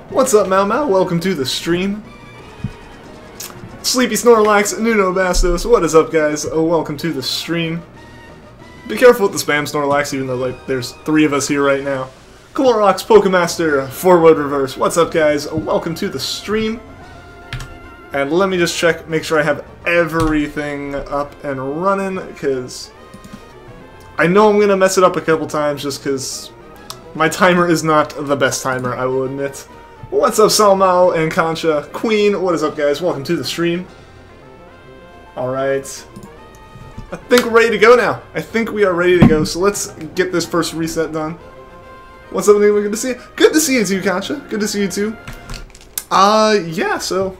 What's up, Mau Mau? Welcome to the stream. Sleepy Snorlax, Nuno Bastos, what is up, guys? Welcome to the stream. Be careful with the spam Snorlax, even though, like, there's 3 of us here right now. Clorox, Pokemaster, Forward Reverse, what's up, guys? Welcome to the stream. And let me just check, make sure I have everything up and running, because I know I'm going to mess it up a couple times, just because my timer is not the best timer, I will admit. What's up, Salmao and Concha? Queen, what is up, guys? Welcome to the stream. Alright. I think we're ready to go now. I think we are ready to go, so let's get this first reset done. What's up, Enigma? Good to see you. Good to see you too, Concha. Good to see you too. Yeah, so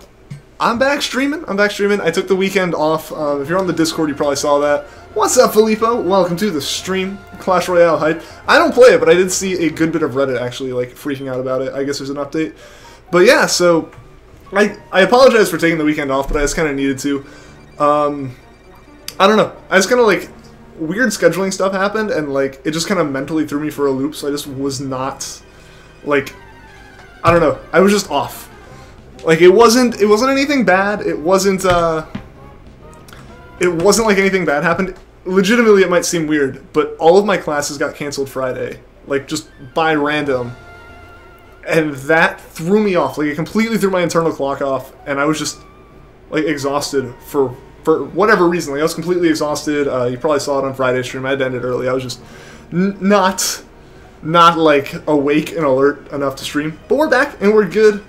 I'm back streaming. I took the weekend off. If you're on the Discord, you probably saw that. What's up, Filippo? Welcome to the stream. Clash Royale hype. I don't play it, but I did see a good bit of Reddit actually, like, freaking out about it. I guess there's an update. But yeah, so I apologize for taking the weekend off, but I just kind of needed to. I don't know. I just kind of, like, weird scheduling stuff happened, and, like, it just kind of mentally threw me for a loop, so I just was not, like, I don't know. I was just off. Like, it wasn't anything bad. It wasn't like anything bad happened. Legitimately, it might seem weird, but all of my classes got canceled Friday. Like, just by random. And that threw me off. Like, it completely threw my internal clock off, and I was just, like, exhausted for whatever reason. Like, I was completely exhausted. You probably saw it on Friday's stream. I had to end it early. I was just not, like, awake and alert enough to stream. But we're back, and we're good.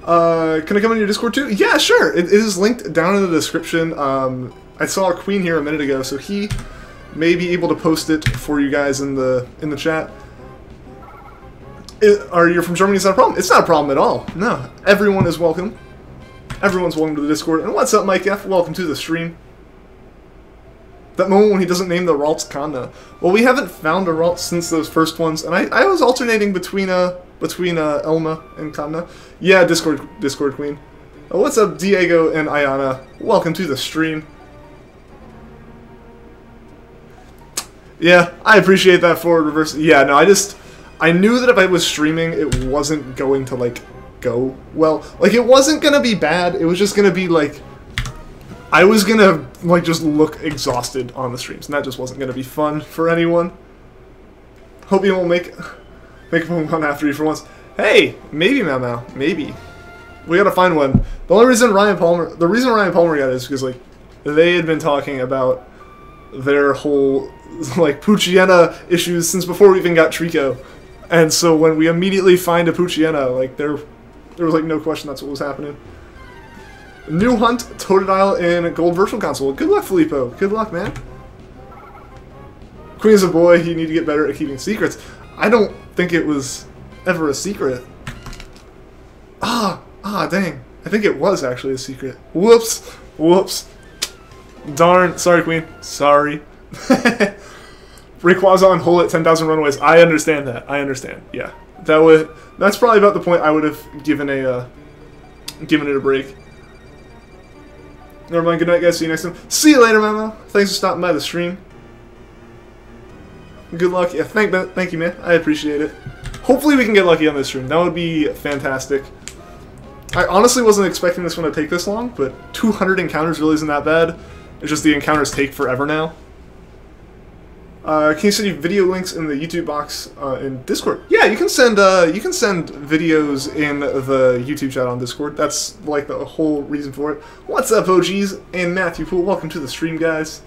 Can I come in your Discord too? Yeah, sure. It is linked down in the description. I saw a Queen here a minute ago, so he may be able to post it for you guys in the chat. Are you from Germany? Is that a problem? It's not a problem at all. No, everyone is welcome. Everyone's welcome to the Discord. And what's up, Mike F? Welcome to the stream. That moment when he doesn't name the Ralts Kanna. Well, we haven't found a Ralt since those first ones, and I was alternating between Elma and Kanna. Yeah, Discord Queen. What's up, Diego and Ayana? Welcome to the stream. Yeah, I appreciate that forward reverse. Yeah, no, I knew that if I was streaming, it wasn't going to, like, go well. Like, it wasn't gonna be bad, it was just gonna be, like, I was gonna, like, just look exhausted on the streams, and that just wasn't gonna be fun for anyone. Hope you won't make a Pokemon after you for once. Hey, maybe, Mau, maybe. We gotta find one. The reason Ryan Palmer got it is because, like, they had been talking about their whole, like, Poochyena issues since before we even got Treecko. And so when we immediately find a Poochyena, like, there was, like, no question that's what was happening. New hunt, Totodile, and Gold Virtual Console. Good luck, Filippo. Good luck, man. Queen's a boy, you need to get better at keeping secrets. I don't think it was ever a secret. Dang. I think it was actually a secret. Whoops. Darn. Sorry, Queen. Sorry. Rayquaza on hole at 10,000 runaways. I understand that. I understand. Yeah. That's probably about the point I would have given it a break. Never mind. Good night, guys. See you next time. See you later, Mama. Thanks for stopping by the stream. Good luck. Yeah, thank you, man. I appreciate it. Hopefully we can get lucky on this stream. That would be fantastic. I honestly wasn't expecting this one to take this long, but 200 encounters really isn't that bad. It's just the encounters take forever now. Can you send you video links in the YouTube box in Discord? Yeah, you can send videos in the YouTube chat on Discord. That's, like, the whole reason for it. What's up, OGs and Matthew Poole? Welcome to the stream, guys.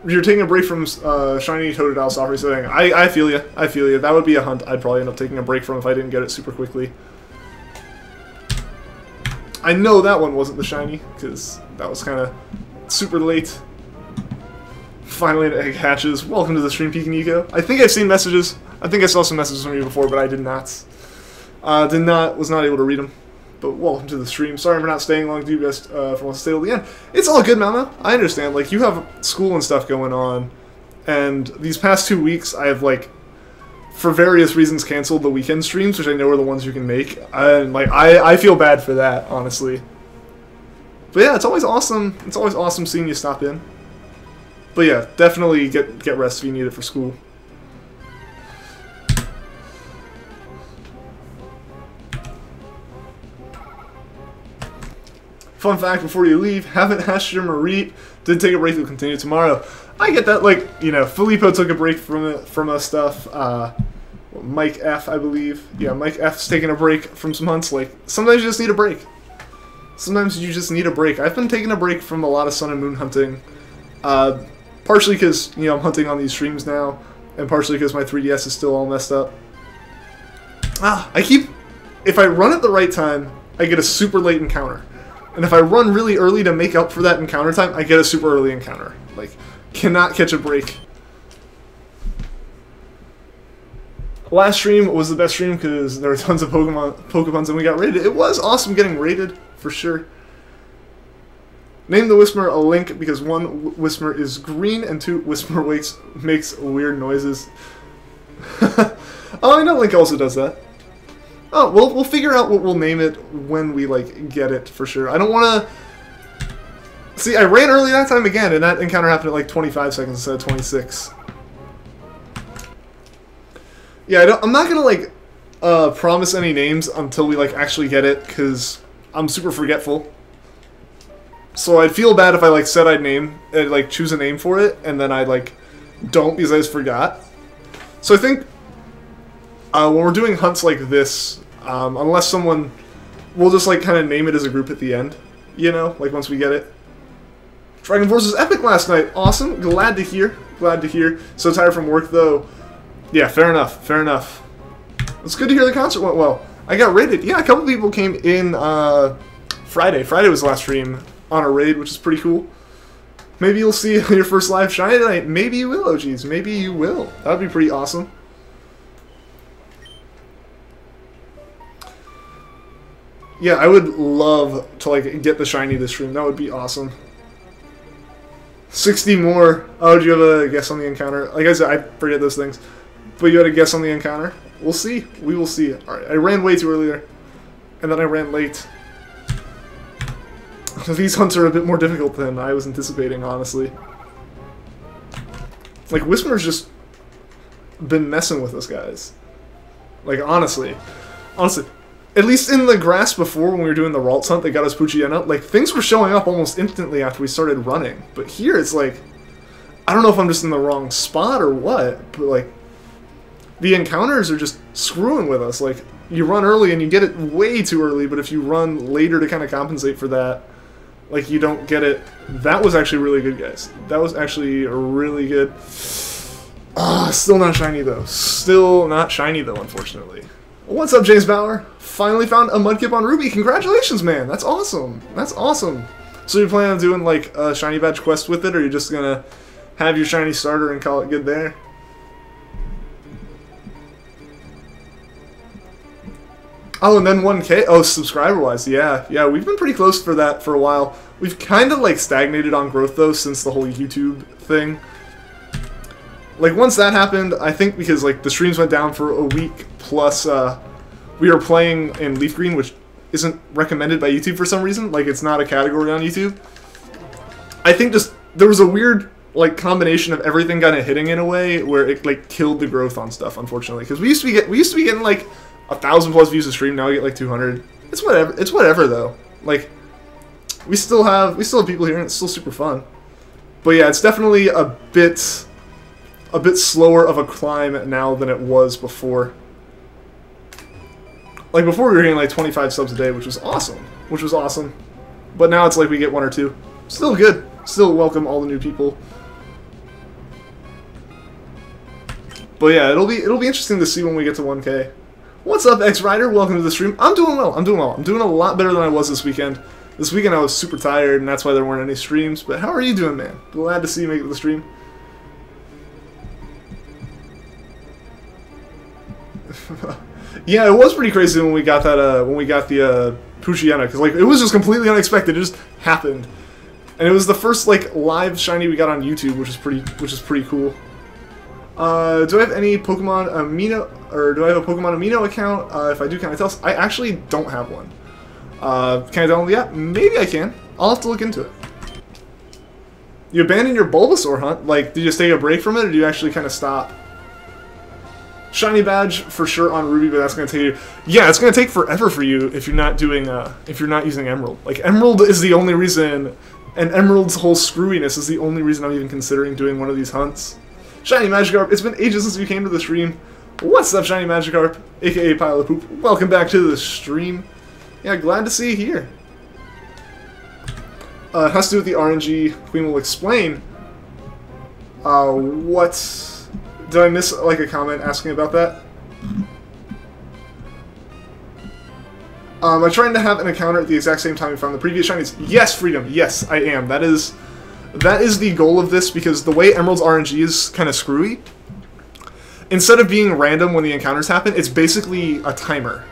You're taking a break from Shiny Totodile soft resetting. I feel you. I feel you. That would be a hunt I'd probably end up taking a break from if I didn't get it super quickly. I know that one wasn't the shiny, because that was kind of super late. Finally an egg hatches. Welcome to the stream, Peek and Eco. I think I've seen messages. I think I saw some messages from you before, but I did not. Was not able to read them. But welcome to the stream. Sorry for not staying long. Do best for once to stay till the end. It's all good, Mama. I understand. Like, you have school and stuff going on, and these past 2 weeks I have, like, for various reasons canceled the weekend streams, which I know are the ones you can make. And, like, I feel bad for that, honestly. But yeah, it's always awesome. It's always awesome seeing you stop in. But yeah, definitely get rest if you need it for school. Fun fact before you leave, haven't asked your Marie. Did take a break, will continue tomorrow. I get that, like, you know, Filippo took a break from us stuff. Mike F, I believe. Yeah, Mike F's taking a break from some hunts. Like, sometimes you just need a break. Sometimes you just need a break. I've been taking a break from a lot of sun and moon hunting. Partially because, you know, I'm hunting on these streams now, and partially because my 3DS is still all messed up. If I run at the right time, I get a super late encounter. And if I run really early to make up for that encounter time, I get a super early encounter. Like, cannot catch a break. Last stream was the best stream because there were tons of Pokemons and we got raided. It was awesome getting raided, for sure. Name the Whismur a Link because 1, Whismur is green, and 2, Whismur makes weird noises. Oh, I know Link also does that. Oh, we'll figure out what we'll name it when we, like, get it, for sure. I don't want to... See, I ran early that time again, and that encounter happened at, like, 25 seconds instead of 26. Yeah, I'm not going to, like, promise any names until we, like, actually get it, because I'm super forgetful. So I'd feel bad if I, like, said I'd like, choose a name for it, and then I, like, don't because I just forgot. So I think when we're doing hunts like this, unless someone... We'll just, like, kind of name it as a group at the end, you know? Like, once we get it. Dragon Force was epic last night. Awesome. Glad to hear. Glad to hear. So tired from work, though. Yeah, fair enough. Fair enough. It's good to hear the concert went well. I got raided. Yeah, a couple people came in Friday. Friday was the last stream on a raid, which is pretty cool. Maybe you'll see your first live shiny tonight. Maybe you will, OGs. Maybe you will. That would be pretty awesome. Yeah, I would love to, like, get the shiny this stream. That would be awesome. 60 more. Oh, do you have a guess on the encounter? Like I said, I forget those things. But you had a guess on the encounter? We'll see. We will see. Alright, I ran way too early there. And then I ran late. These hunts are a bit more difficult than I was anticipating, honestly. Like, Whismur's just been messing with us, guys. Like, honestly. Honestly. At least in the grass before, when we were doing the Ralts hunt that got us Poochyena, like, things were showing up almost instantly after we started running. But here, it's like... I don't know if I'm just in the wrong spot or what, but, like... The encounters are just screwing with us. Like, you run early and you get it way too early, but if you run later to kind of compensate for that, like, you don't get it. That was actually really good, guys. That was actually really good. Still not shiny, though. Still not shiny, though, unfortunately. What's up, James Bauer? Finally found a Mudkip on Ruby. Congratulations, man. That's awesome. That's awesome. So you plan on doing, like, a shiny badge quest with it, or you're just gonna have your shiny starter and call it good there? Oh, and then 1K? Oh, subscriber-wise, yeah. Yeah, we've been pretty close for that for a while. We've kind of, like, stagnated on growth, though, since the whole YouTube thing. Like, once that happened, I think because, like, the streams went down for a week, plus, we were playing in Leaf Green, which isn't recommended by YouTube for some reason. Like, it's not a category on YouTube. I think just, there was a weird, like, combination of everything kind of hitting in a way where it, like, killed the growth on stuff, unfortunately. Because we used to be getting, like, 1,000+ views a stream, now we get, like, 200. It's whatever, though. Like, we still have people here, and it's still super fun. But yeah, it's definitely a bit slower of a climb now than it was before. Like, before we were getting, like, 25 subs a day, which was awesome. But now it's like we get 1 or 2. Still good. Still welcome all the new people. But yeah, it'll be interesting to see when we get to 1K. What's up, X-Rider? Welcome to the stream. I'm doing well. I'm doing a lot better than I was this weekend. This weekend I was super tired, and that's why there weren't any streams. But how are you doing, man? Glad to see you make it to the stream. Yeah, it was pretty crazy when we got that. When we got the Poochyena, because like it was just completely unexpected. It just happened, and it was the first like live shiny we got on YouTube, which is pretty cool. Do I have any Pokemon Amino, or do I have a Pokemon Amino account? If I do, can I tell? I actually don't have one. Can I tell them? Yeah, maybe I can. I'll have to look into it. You abandoned your Bulbasaur hunt? Like, did you just take a break from it, or do you actually kind of stop? Shiny badge for sure on Ruby, but that's gonna take you. Yeah, it's gonna take forever for you if you're not doing if you're not using Emerald. Like Emerald is the only reason, and Emerald's whole screwiness is the only reason I'm even considering doing one of these hunts. Shiny Magikarp, it's been ages since you came to the stream. What's up, Shiny Magikarp, aka Pile of Poop? Welcome back to the stream. Yeah, glad to see you here. It has to do with the RNG. Queen will explain. What? Did I miss like a comment asking about that? I'm trying to have an encounter at the exact same time you found the previous shinies. Yes, Freedom. Yes, I am. That is the goal of this, because the way Emerald's RNG is kind of screwy. Instead of being random when the encounters happen, it's basically a timer,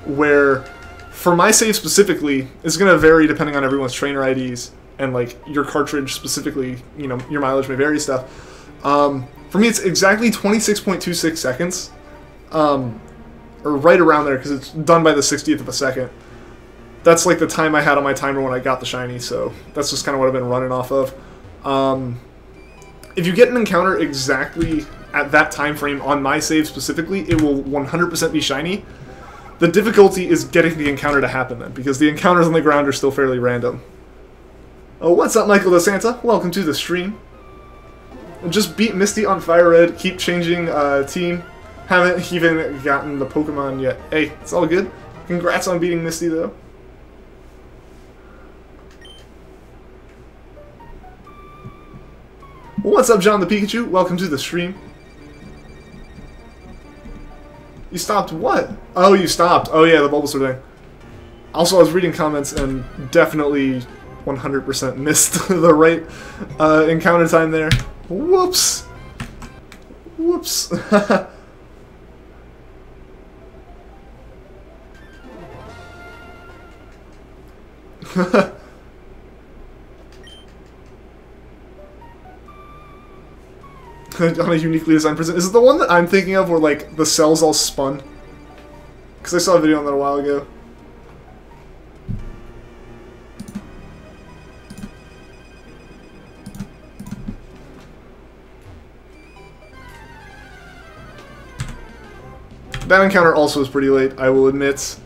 where for my save specifically, it's going to vary depending on everyone's trainer IDs and like your cartridge specifically. You know, your mileage may vary stuff. For me, it's exactly 26.26 seconds, or right around there, because it's done by the 60th of a second. That's like the time I had on my timer when I got the shiny, so that's just kind of what I've been running off of. If you get an encounter exactly at that time frame on my save specifically, it will 100% be shiny. The difficulty is getting the encounter to happen then, because the encounters on the ground are still fairly random. Oh, what's up, Michael DeSanta? Welcome to the stream. Just beat Misty on Fire Red, keep changing team. Haven't even gotten the Pokemon yet. Hey, it's all good. Congrats on beating Misty, though. What's up, John the Pikachu? Welcome to the stream. You stopped what? Oh, you stopped. Oh yeah, the Bulbasaur thing. Also, I was reading comments and definitely 100% missed the right encounter time there. Whoops. Whoops. On a uniquely designed prison. Is it the one that I'm thinking of where, like, the cells all spun? Because I saw a video on that a while ago. That encounter also was pretty late, I will admit.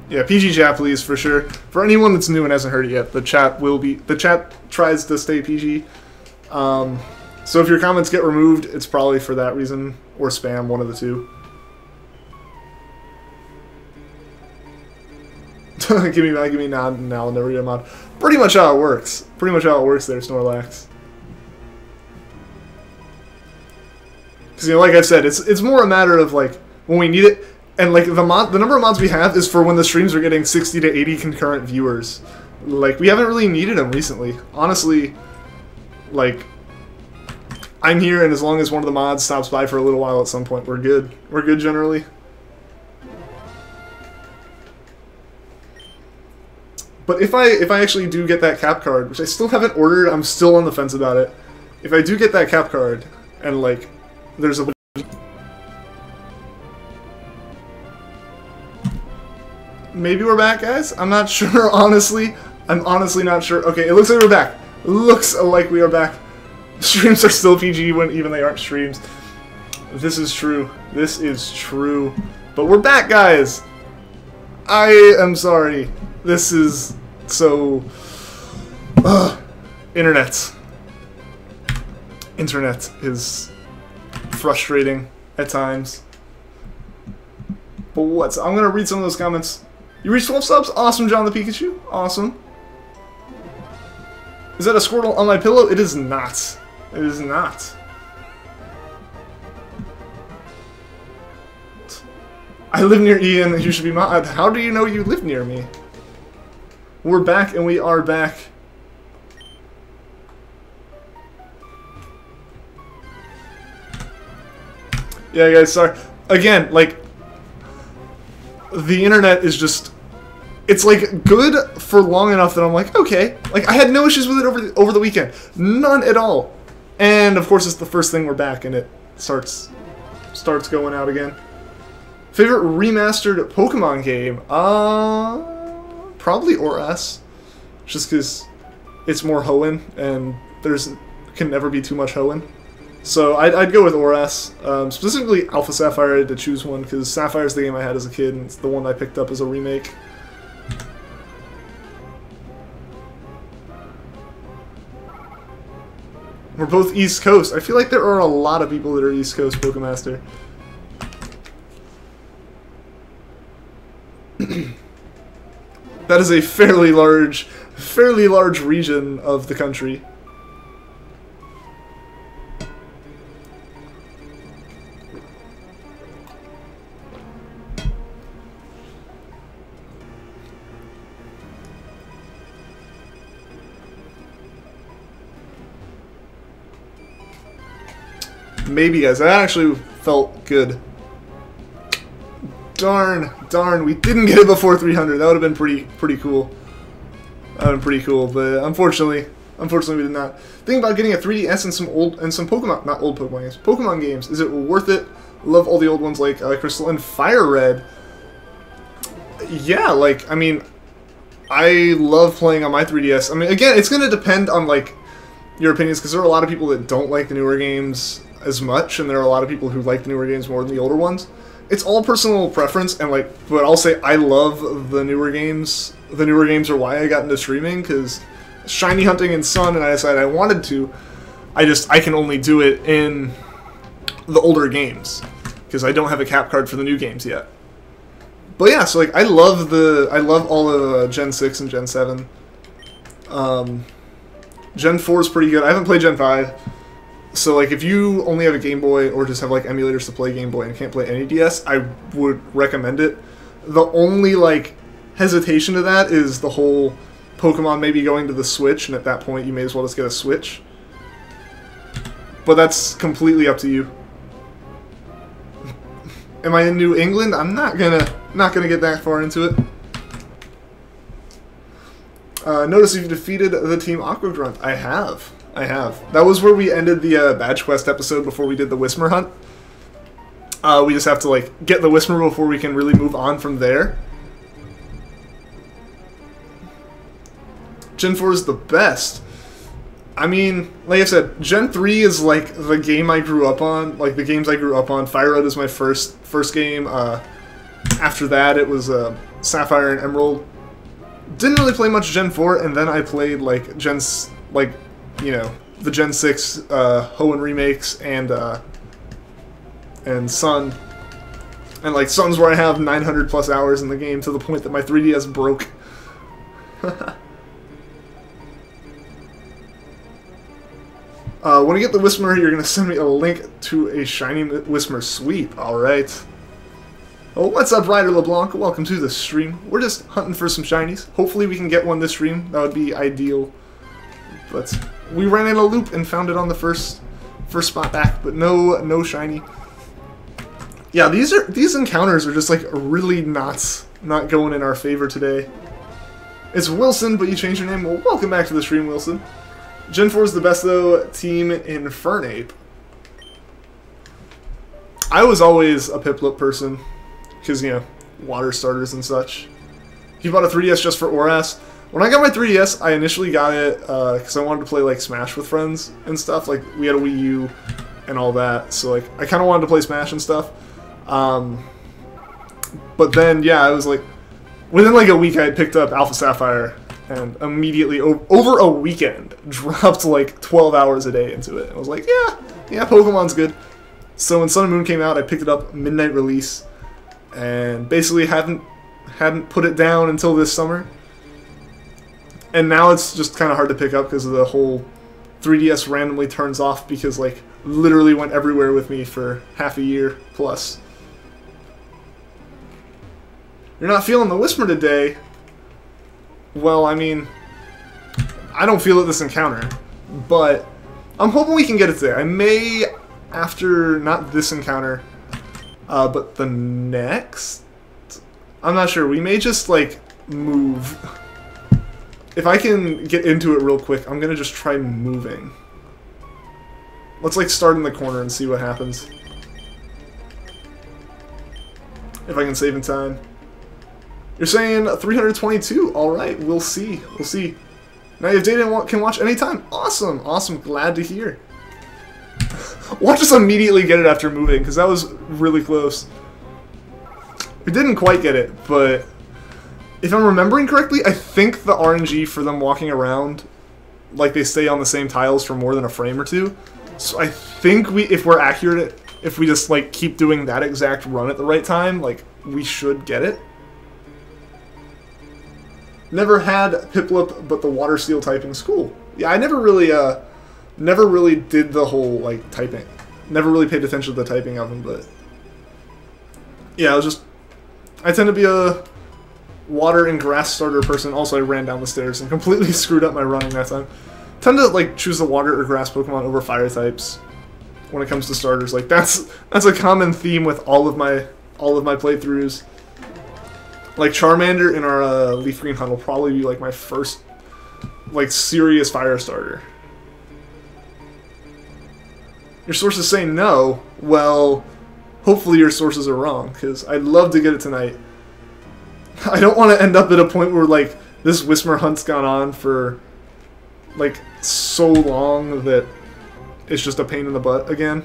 Yeah, PG chat, please, for sure. For anyone that's new and hasn't heard it yet, the chat will be... The chat tries to stay PG. So if your comments get removed, it's probably for that reason, or spam, one of the two. give me nod, and I'll never get a mod. Pretty much how it works. Pretty much how it works there, Snorlax. Because, you know, like I've said, it's more a matter of, like, when we need it, and, like, the number of mods we have is for when the streams are getting 60 to 80 concurrent viewers. Like, we haven't really needed them recently. Honestly, like... I'm here, and as long as one of the mods stops by for a little while at some point, we're good. We're good generally. But if I actually do get that cap card, which I still haven't ordered, I'm still on the fence about it. If I do get that cap card, and like, there's a... Maybe we're back, guys? I'm not sure, honestly. I'm honestly not sure. Okay, it looks like we're back. Looks like we are back. Streams are still PG when even they aren't streams. This is true. This is true. But we're back, guys! I am sorry. This is so... Internet. Internet is frustrating at times. But what? I'm gonna read some of those comments. You reached 12 subs? Awesome, John the Pikachu. Awesome. Is that a Squirtle on my pillow? It is not. It is not. I live near Ian. You should be mod. How do you know you live near me? We're back, and we are back. Yeah, guys, sorry. Again, like, the internet is just... It's, like, good for long enough that I'm like, okay. Like, I had no issues with it over the weekend. None at all. And, of course, it's the first thing we're back, and it starts going out again. Favorite remastered Pokemon game? Probably ORS. Just because it's more Hoenn, and can never be too much Hoenn. So I'd go with ORAS. Specifically Alpha Sapphire, I had to choose one because Sapphire's the game I had as a kid, and it's the one I picked up as a remake. We're both East Coast. I feel like there are a lot of people that are East Coast Pokemaster. That is a fairly large region of the country. Maybe, guys. That actually felt good. Darn, we didn't get it before 300. That would have been pretty cool. That would have been pretty cool, but unfortunately we did not. Think about getting a 3DS and some Pokemon, not old Pokemon games, Pokemon games. Is it worth it? Love all the old ones like Crystal and Fire Red. Yeah, like, I mean, I love playing on my 3DS. I mean, again, it's gonna depend on like your opinions, because there are a lot of people that don't like the newer games as much, and there are a lot of people who like the newer games more than the older ones. It's all personal preference, and like, but I'll say I love the newer games. The newer games are why I got into streaming, because shiny hunting and Sun, and I decided I wanted to. I can only do it in the older games, because I don't have a cap card for the new games yet. But yeah, so like I love all of Gen 6 and Gen 7. Gen 4 is pretty good. I haven't played Gen 5. So, like, if you only have a Game Boy or just have, like, emulators to play Game Boy and can't play any DS, I would recommend it. The only, like, hesitation to that is the whole Pokemon maybe going to the Switch, and at that point you may as well just get a Switch. But that's completely up to you. Am I in New England? I'm not gonna get that far into it. Notice you've defeated the Team Aqua Grunt. I have. That was where we ended the Badge Quest episode before we did the Whismur hunt. We just have to like get the Whismur before we can really move on from there. Gen 4 is the best. I mean, like I said, Gen 3 is like the game I grew up on, like the games I grew up on. Fire Red was my first game. After that, it was Sapphire and Emerald. Didn't really play much Gen 4, and then I played like you know, the Gen 6 Hoenn remakes and Sun. And like Sun's where I have 900 plus hours in the game, to the point that my 3DS broke. When I get the Whismur, you're going to send me a link to a shiny Whismur sweep. Alright. Oh, what's up, Ryder LeBlanc? Welcome to the stream. We're just hunting for some shinies. Hopefully we can get one this stream. That would be ideal. But we ran in a loop and found it on the first spot back, but no shiny. Yeah, these encounters are just like really not going in our favor today. It's Wilson, but you changed your name. Well, welcome back to the stream, Wilson. Gen 4 is the best though. Team Infernape. I was always a Piplup person, because you know, water starters and such. You bought a 3DS just for ORAS. When I got my 3DS, I initially got it because I wanted to play like Smash with friends and stuff. Like we had a Wii U and all that, so like I kind of wanted to play Smash and stuff. But then yeah, I was like, within like a week, I had picked up Alpha Sapphire and immediately over a weekend dropped like 12 hours a day into it. I was like, yeah, Pokemon's good. So when Sun and Moon came out, I picked it up midnight release, and basically hadn't put it down until this summer. And now it's just kind of hard to pick up because of the whole 3DS randomly turns off, because like literally went everywhere with me for half a year plus. You're not feeling the Whismur today? Well, I mean, I don't feel it this encounter, but I'm hoping we can get it today. I may, after not this encounter, but the next? I'm not sure. We may just like move. If I can get into it real quick, I'm gonna just try moving. Let's like start in the corner and see what happens. If I can save in time. You're saying 322. Alright, we'll see. We'll see. Now you have data and can watch anytime. Awesome. Awesome. Glad to hear. Watch us immediately get it after moving, because that was really close. We didn't quite get it, but if I'm remembering correctly, I think the RNG for them walking around, like they stay on the same tiles for more than a frame or two. So I think if we're accurate, if we just like keep doing that exact run at the right time, like we should get it. Never had Piplup, but the water steel typing's cool. Yeah, I never really did the whole like typing. Never really paid attention to the typing of them, but yeah, I tend to be a water and grass starter person. Also, I ran down the stairs and completely screwed up my running that time. Tend to like choose the water or grass Pokemon over fire types when it comes to starters. Like that's a common theme with all of my playthroughs. Like Charmander in our Leaf Green hunt will probably be like my first like serious fire starter. Your sources say no. Well, hopefully your sources are wrong, because I'd love to get it tonight. I don't want to end up at a point where like this Whismur hunt's gone on for like so long that it's just a pain in the butt again.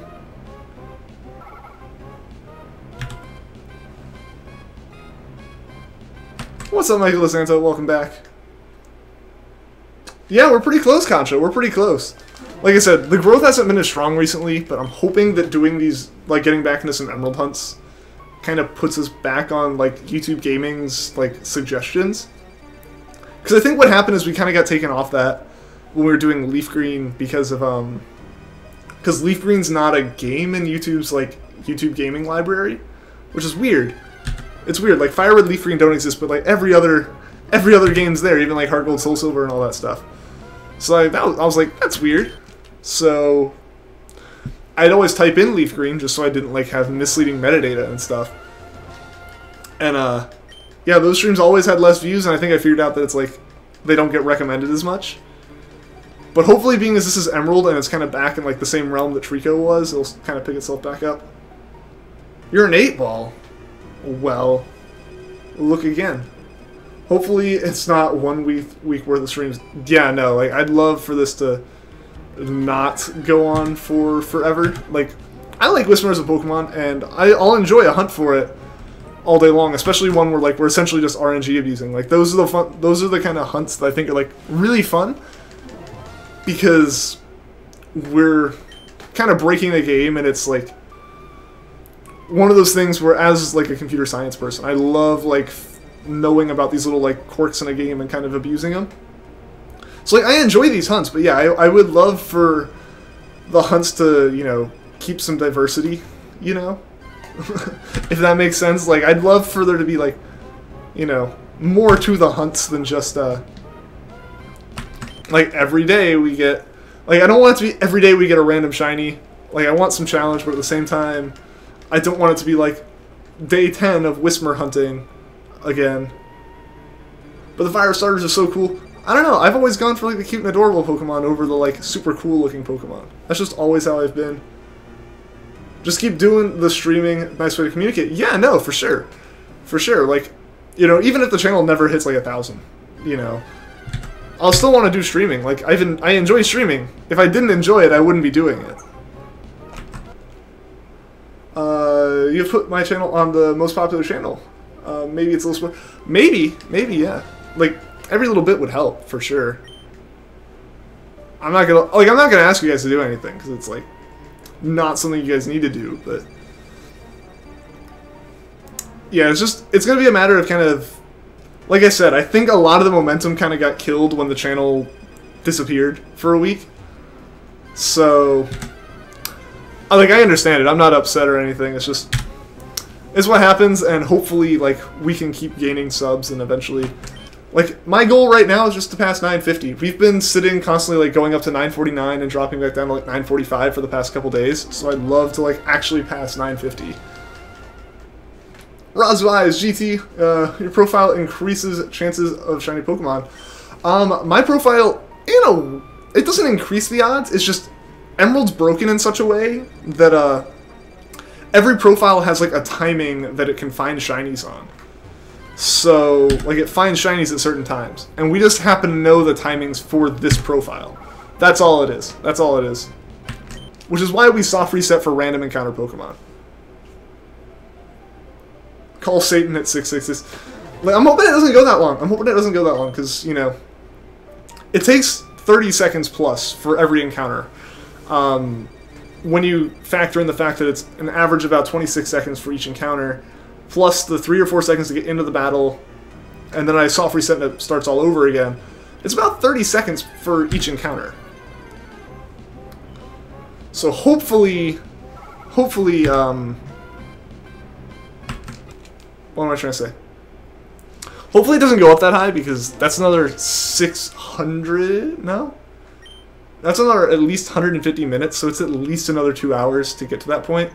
What's up, Michael DeSanto? Welcome back. Yeah, we're pretty close, Concha. We're pretty close. Like I said, the growth hasn't been as strong recently, but I'm hoping that doing these, like getting back into some Emerald hunts, kind of puts us back on like YouTube Gaming's like suggestions. Because I think what happened is we kind of got taken off that when we were doing Leaf Green because of because Leaf Green's not a game in YouTube's like YouTube Gaming library, which is weird. It's weird. Like Fire Red, Leaf Green don't exist, but like every other game's there, even like Heart Gold, Soul Silver, and all that stuff. So I was like, that's weird. So I'd always type in Leaf Green just so I didn't like have misleading metadata and stuff. And yeah, those streams always had less views, and I think I figured out that it's like they don't get recommended as much. But hopefully, being as this is Emerald and it's kind of back in like the same realm that Treecko was, it'll kind of pick itself back up. You're an 8-ball. Well, look again. Hopefully it's not 1 week worth of streams. Yeah, no, like I'd love for this to not go on for forever. Like, I like Whismur as a Pokemon, and I'll enjoy a hunt for it all day long, especially one where like we're essentially just RNG abusing. Like those are the kind of hunts that I think are like really fun, because we're kind of breaking the game, and it's like one of those things where, as like a computer science person, I love like knowing about these little like quirks in a game and kind of abusing them. So like I enjoy these hunts, but yeah, I would love for the hunts to, you know, keep some diversity, you know, if that makes sense. Like I'd love for there to be like, you know, more to the hunts than just like every day we get, like I don't want it to be every day we get a random shiny. Like I want some challenge, but at the same time I don't want it to be like day 10 of Whismur hunting again. But the fire starters are so cool. I don't know, I've always gone for like the cute and adorable Pokemon over the like super cool looking Pokemon. That's just always how I've been. Just keep doing the streaming, nice way to communicate. Yeah, no, for sure. For sure, like, you know, even if the channel never hits like 1,000, you know, I'll still want to do streaming. Like, I enjoy streaming. If I didn't enjoy it, I wouldn't be doing it. You've put my channel on the most popular channel. Maybe it's a little... Maybe, yeah. Like, every little bit would help, for sure. I'm not gonna ask you guys to do anything, because it's, like, not something you guys need to do, but... Yeah, it's gonna be a matter of kind of... Like I said, I think a lot of the momentum kind of got killed when the channel disappeared for a week. So... Like, I understand it. I'm not upset or anything. It's just... It's what happens, and hopefully, like, we can keep gaining subs and eventually... Like, my goal right now is just to pass 950. We've been sitting constantly, like, going up to 949 and dropping back down to, like, 945 for the past couple days. So I'd love to, like, actually pass 950. Razwise, GT, your profile increases chances of shiny Pokemon. My profile, you know, it doesn't increase the odds. It's just... Emerald's broken in such a way that every profile has like a timing that it can find shinies on. So like it finds shinies at certain times, and we just happen to know the timings for this profile. That's all it is. That's all it is. which is why we soft reset for random encounter Pokemon. Call Satan at 666. Like, I'm hoping it doesn't go that long. I'm hoping it doesn't go that long, because, you know, it takes 30 seconds plus for every encounter. When you factor in the fact that it's an average of about 26 seconds for each encounter, plus the 3 or 4 seconds to get into the battle, and then I soft reset and it starts all over again, it's about 30 seconds for each encounter. So hopefully, what am I trying to say? Hopefully it doesn't go up that high, because that's another 600, no? That's another at least 150 minutes, so it's at least another 2 hours to get to that point.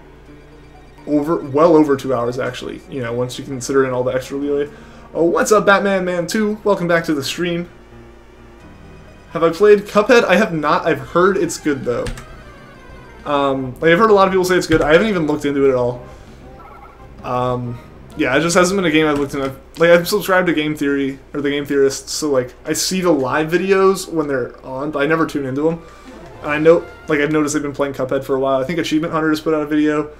Well over 2 hours, actually, you know, once you consider in all the extra leeway. Oh, what's up, Batman Man 2? Welcome back to the stream. Have I played Cuphead? I have not. I've heard it's good, though. Like, I've heard a lot of people say it's good. I haven't even looked into it at all. Yeah, it just hasn't been a game I've looked into. Like, I've subscribed to Game Theory, or the Game Theorists, so, like, I see the live videos when they're on, but I never tune into them. And I know, like, I've noticed they've been playing Cuphead for a while. I think Achievement Hunter just put out a video.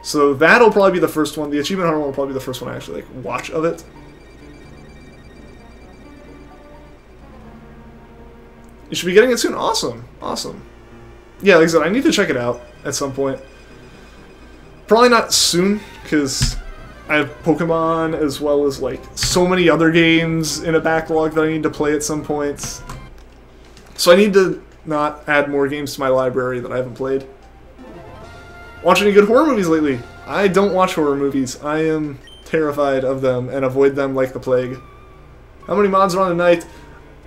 So that'll probably be the first one. The Achievement Hunter one will probably be the first one I actually, like, watch of it. You should be getting it soon. Awesome. Awesome. Yeah, like I said, I need to check it out at some point. Probably not soon, because I have Pokemon as well as, like, so many other games in a backlog that I need to play at some point. So I need to not add more games to my library that I haven't played. Watch any good horror movies lately? I don't watch horror movies. I am terrified of them and avoid them like the plague. How many mods are on tonight?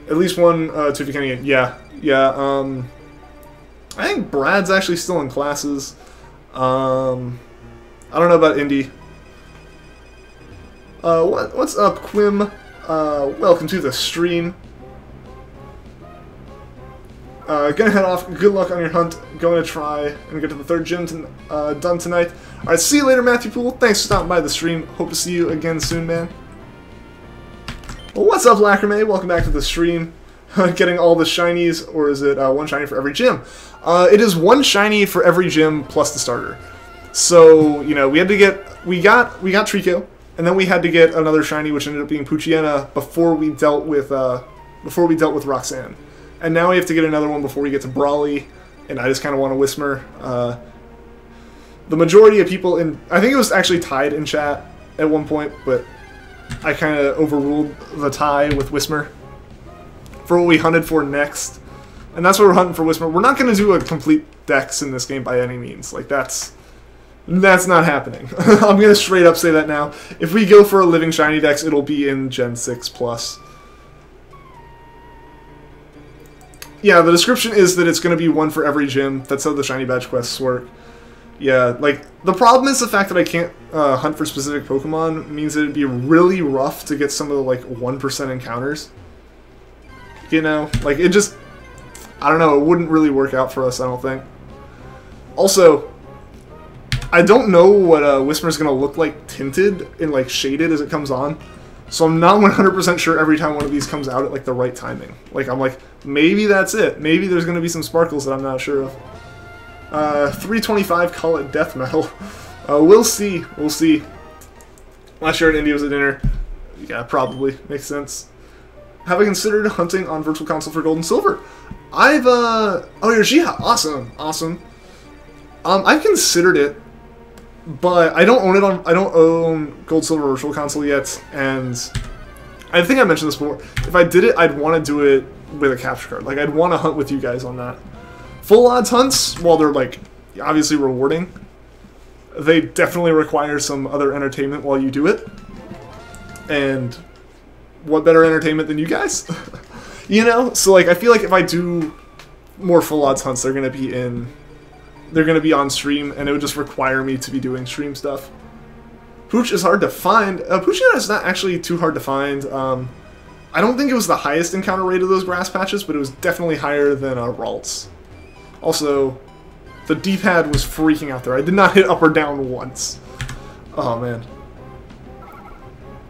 At least one, Poochyena. Yeah. I think Brad's actually still in classes. I don't know about Indy. What's up, Quim? Welcome to the stream. Gonna head off. Good luck on your hunt. Going to try and get to the 3rd gym done tonight. Alright, see you later, Matthew Poole. Thanks for stopping by the stream. Hope to see you again soon, man. Well, what's up, Lacrame? Welcome back to the stream. Getting all the shinies, or is it one shiny for every gym? It is one shiny for every gym plus the starter. So, you know, we got Treecko, and then we had to get another shiny, which ended up being Poochyena before we dealt with Roxanne. And now we have to get another one before we get to Brawly, and I just kind of want to Whismur. The majority of people I think it was actually tied in chat at one point, but I kind of overruled the tie with Whismur for what we hunted for next. And that's what we're hunting for Whismur. We're not going to do a complete dex in this game by any means. Like, that's not happening. I'm going to straight up say that now. If we go for a living shiny dex, it'll be in Gen 6+. Yeah, the description is that it's going to be one for every gym. That's how the shiny badge quests work. Yeah, like, the problem is the fact that I can't hunt for specific Pokemon means that it'd be really rough to get some of the, like, 1% encounters. You know? Like, it just... I don't know, it wouldn't really work out for us, I don't think. Also, I don't know what Whismur's going to look like tinted and, like, shaded as it comes on. So I'm not 100% sure every time one of these comes out at, like, the right timing. Like, I'm like, maybe that's it. Maybe there's going to be some sparkles that I'm not sure of. 325, call it death metal. We'll see. We'll see. Last year at India was at dinner. Yeah, probably. Makes sense. Have I considered hunting on Virtual Console for Gold and Silver? I've, oh, you're Jiha. Awesome. Awesome. I've considered it, but I don't own it on, I don't own Gold Silver Virtual Console yet, and I think I mentioned this before. If I did it, I'd want to do it with a capture card. Like, I'd want to hunt with you guys on that. Full odds hunts, while they're, like, obviously rewarding, they definitely require some other entertainment while you do it. And what better entertainment than you guys? You know? So, like, I feel like if I do more full odds hunts, they're going to be on stream, and it would just require me to be doing stream stuff. Pooch is hard to find. Poochyena is not actually too hard to find. I don't think it was the highest encounter rate of those grass patches, but it was definitely higher than Ralts. Also, the D-pad was freaking out there. I did not hit up or down once. Oh, man.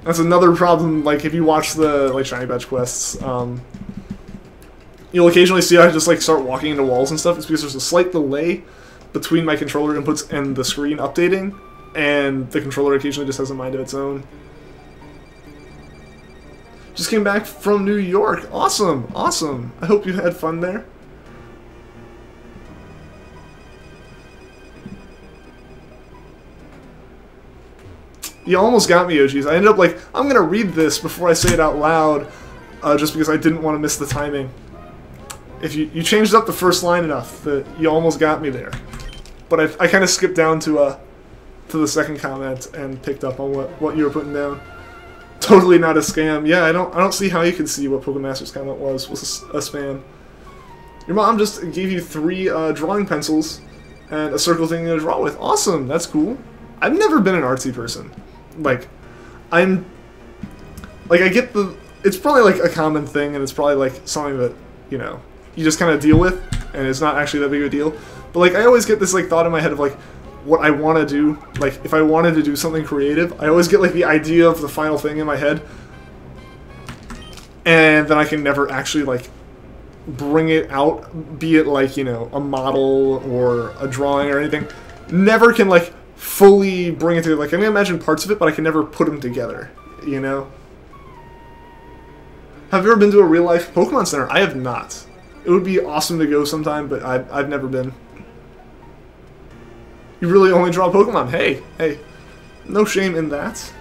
That's another problem, like, if you watch the, like, Shiny Badge quests, you'll occasionally see I just, like, start walking into walls and stuff. It's because there's a slight delay between my controller inputs and the screen updating, and the controller occasionally just has a mind of its own. Just came back from New York. Awesome, awesome. I hope you had fun there. You almost got me, OGs. I ended up like, I'm gonna read this before I say it out loud, just because I didn't want to miss the timing. If you changed up the first line enough, that you almost got me there. But I kind of skipped down to the second comment and picked up on what you were putting down. Totally not a scam. Yeah, I don't see how you could see what Pokemaster's comment was a spam. Your mom just gave you 3 drawing pencils and a circle thing to draw with. Awesome, that's cool. I've never been an artsy person. Like, I get the, it's probably like a common thing, and it's probably like something that, you know, you just kind of deal with, and it's not actually that big of a deal. But like, I always get this like thought in my head of like, what I want to do, like if I wanted to do something creative, I always get like the idea of the final thing in my head, and then I can never actually like bring it out, be it like, you know, a model or a drawing or anything. Never can like fully bring it together. Like, I can imagine parts of it, but I can never put them together, you know? Have you ever been to a real-life Pokemon Center? I have not. It would be awesome to go sometime, but I've never been. You really only draw Pokemon. Hey, hey. No shame in that.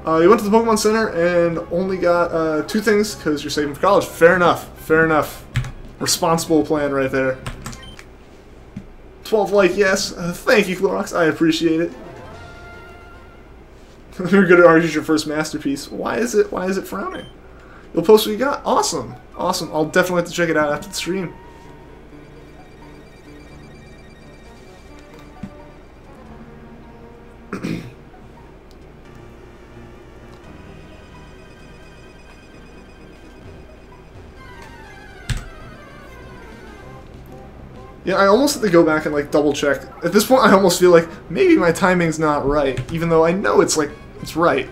You went to the Pokemon Center and only got 2 things because you're saving for college. Fair enough. Fair enough. Responsible plan right there. 12 like, yes. Thank you, Clorox. I appreciate it. You're good at art is your first masterpiece. Why is it frowning? You'll post what you got. Awesome. Awesome. I'll definitely have to check it out after the stream. Yeah, I almost have to go back and like double check. At this point, I almost feel like maybe my timing's not right, even though I know it's like, it's right.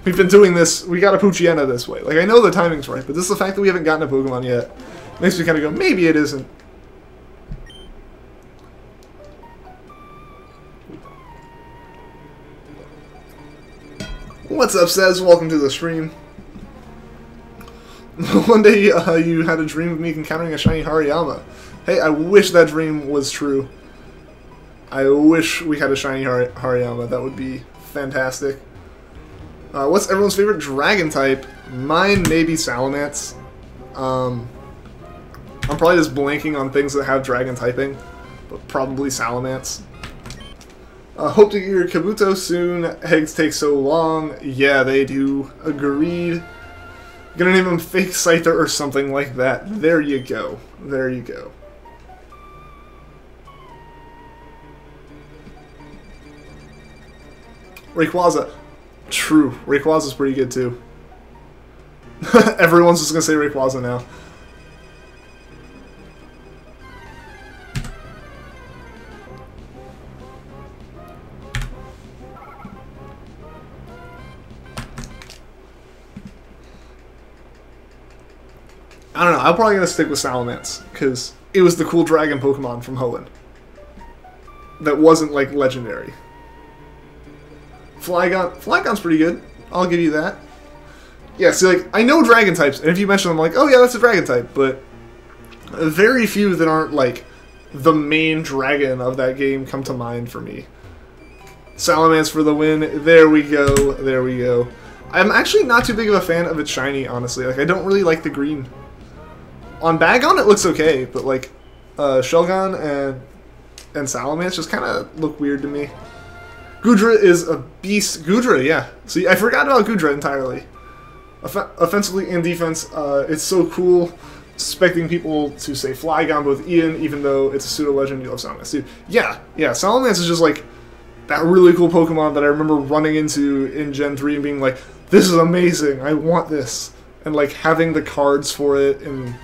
We've been doing this, we got a Poochyena this way. Like, I know the timing's right, but just the fact that we haven't gotten a Pokemon yet makes me kind of go, maybe it isn't. What's up, Sez? Welcome to the stream. One day you had a dream of me encountering a shiny Hariyama. Hey, I wish that dream was true. I wish we had a shiny Hariyama. That would be fantastic. What's everyone's favorite dragon type? Mine may be Salamence. I'm probably just blanking on things that have dragon typing, but probably Salamence. Hope to get your Kabuto soon. Eggs take so long. Yeah, they do. Agreed. Gonna name him Fake Scyther or something like that. There you go. There you go. Rayquaza. True. Rayquaza's pretty good too. Everyone's just gonna say Rayquaza now. I don't know, I'm probably gonna stick with Salamence, because it was the cool dragon Pokemon from Hoenn. That wasn't, like, legendary. Flygon's pretty good. I'll give you that. Yeah, see, like, I know dragon types, and if you mention them, I'm like, oh yeah, that's a dragon type, but very few that aren't, like, the main dragon of that game come to mind for me. Salamence for the win. There we go. There we go. I'm actually not too big of a fan of its shiny, honestly. Like, I don't really like the green. On Bagon, it looks okay, but, like, Shelgon and Salamence just kind of look weird to me. Goodra is a beast. Goodra, yeah. See, I forgot about Goodra entirely. Offensively and defense, it's so cool. Expecting people to say Flygon with Ian, even though it's a pseudo-legend, you love Salamence, dude. Yeah, Salamence is just, like, that really cool Pokemon that I remember running into in Gen 3 and being like, this is amazing, I want this. And, like, having the cards for it, and,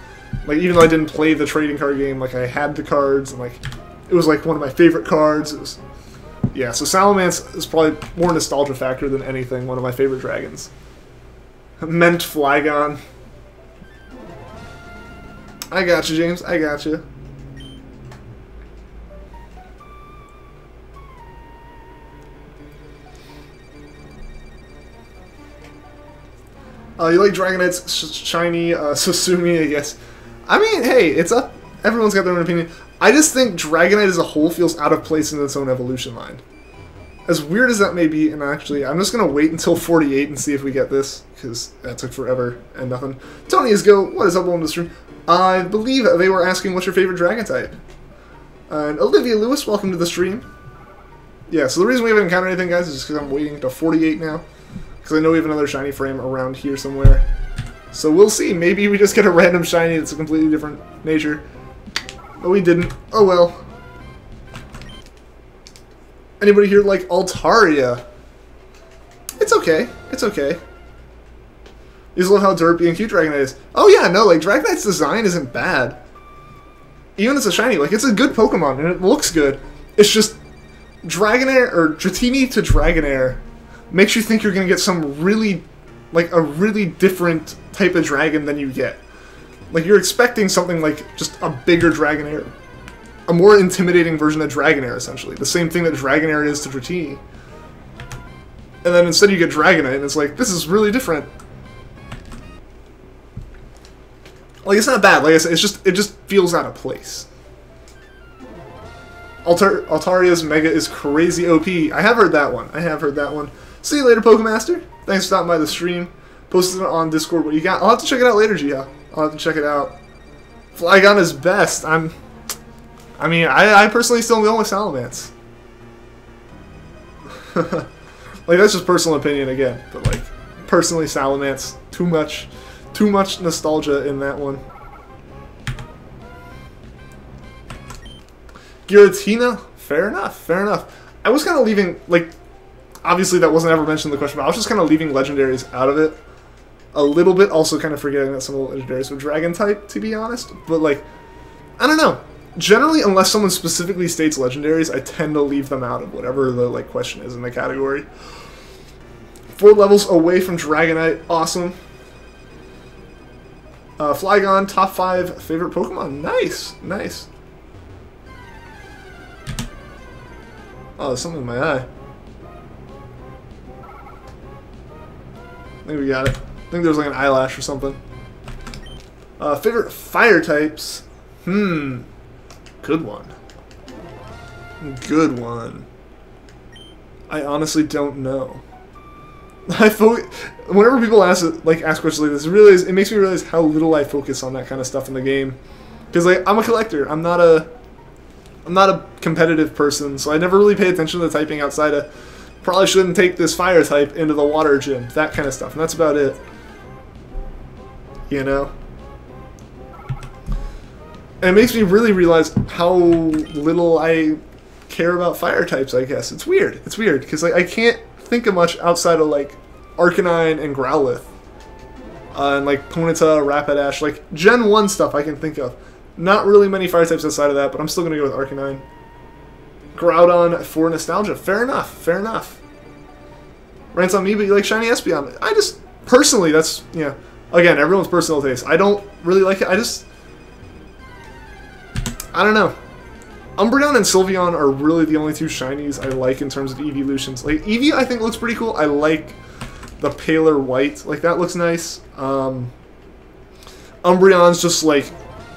like, even though I didn't play the trading card game, like, I had the cards, and, like, it was, like, one of my favorite cards. It was, yeah, so Salamence is probably more nostalgia factor than anything, one of my favorite dragons. Meant Flygon. I got you, James, I got you. You like Dragonite's shiny Susumi, I guess. I mean, hey, it's up. Everyone's got their own opinion. I just think Dragonite as a whole feels out of place in its own evolution line. As weird as that may be, and actually, I'm just going to wait until 48 and see if we get this, because that took forever and nothing. Tony is Go, what is up, welcome to the stream? I believe they were asking what's your favorite dragon type. And Olivia Lewis, welcome to the stream. Yeah, so the reason we haven't encountered anything, guys, is just because I'm waiting to 48 now. Because I know we have another shiny frame around here somewhere. So we'll see. Maybe we just get a random shiny that's a completely different nature. But we didn't. Oh well. Anybody here like Altaria? It's okay. It's okay. You just love how derpy and cute Dragonite is. Oh yeah, no, like Dragonite's design isn't bad. Even as a shiny, like it's a good Pokemon and it looks good. It's just Dragonair or Dratini to Dragonair makes you think you're gonna get some really, like a really different type of dragon than you get. Like you're expecting something like just a bigger Dragonair. A more intimidating version of Dragonair, essentially. The same thing that Dragonair is to Dratini. And then instead you get Dragonite, and it's like, this is really different. Like, it's not bad. Like I said, it just feels out of place. Altaria's Mega is crazy OP. I have heard that one. I have heard that one. See you later, Pokemaster. Thanks for stopping by the stream. Posted it on Discord what you got. I'll have to check it out later, Gia. I'll have to check it out. Flygon is best. I mean, I personally still go with Salamence. Like, that's just personal opinion again. But, like, personally, Salamence. Too much nostalgia in that one. Giratina? Fair enough, fair enough. I was kind of leaving, like, obviously that wasn't ever mentioned in the question, but I was just kind of leaving legendaries out of it. A little bit, also kind of forgetting that some of the legendaries were dragon type, to be honest. But, like, I don't know. Generally, unless someone specifically states legendaries, I tend to leave them out of whatever the like question is in the category. 4 levels away from Dragonite, awesome. Flygon, top 5 favorite Pokemon, nice, nice. Oh, there's something in my eye. I think we got it. I think there's like an eyelash or something. Favorite fire types, good one. Good one. I honestly don't know. Whenever people ask questions like this, it makes me realize how little I focus on that kind of stuff in the game. Because like I'm a collector. I'm not a competitive person, so I never really pay attention to the typing outside of probably shouldn't take this fire type into the water gym, that kind of stuff, and that's about it. You know? And it makes me really realize how little I care about fire types, I guess. It's weird. It's weird, because like, I can't think of much outside of like Arcanine and Growlithe. And like Ponyta, Rapidash, like Gen 1 stuff I can think of. Not really many fire types outside of that, but I'm still going to go with Arcanine. Groudon for nostalgia. Fair enough. Fair enough. Rants on me, but you like Shiny Espeon. I just, personally, that's, yeah. Again, everyone's personal taste. I don't really like it. I don't know. Umbreon and Sylveon are really the only 2 shinies I like in terms of evolutions. Like, Eevee I think looks pretty cool. I like the paler white. Like, that looks nice. Umbreon's just, like,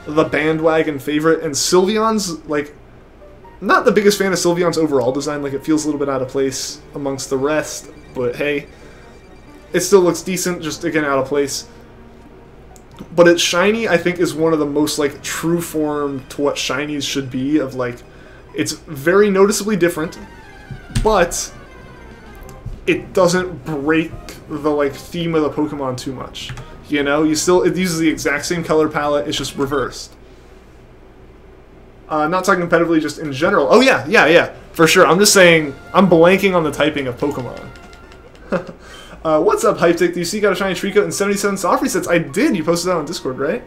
the bandwagon favorite. And Sylveon's, like, not the biggest fan of Sylveon's overall design. Like, it feels a little bit out of place amongst the rest. But, hey, it still looks decent, just, again, out of place. But its shiny, I think, is one of the most, like, true form to what shinies should be, of, like, it's very noticeably different, but it doesn't break the, like, theme of the Pokemon too much. You know? It uses the exact same color palette, it's just reversed. Not talking competitively, just in general. Oh, yeah, for sure. I'm just saying, I'm blanking on the typing of Pokemon. What's up, Hyptic? Do you see you got a shiny Treecko and 77 soft resets? I did. You posted that on Discord, right?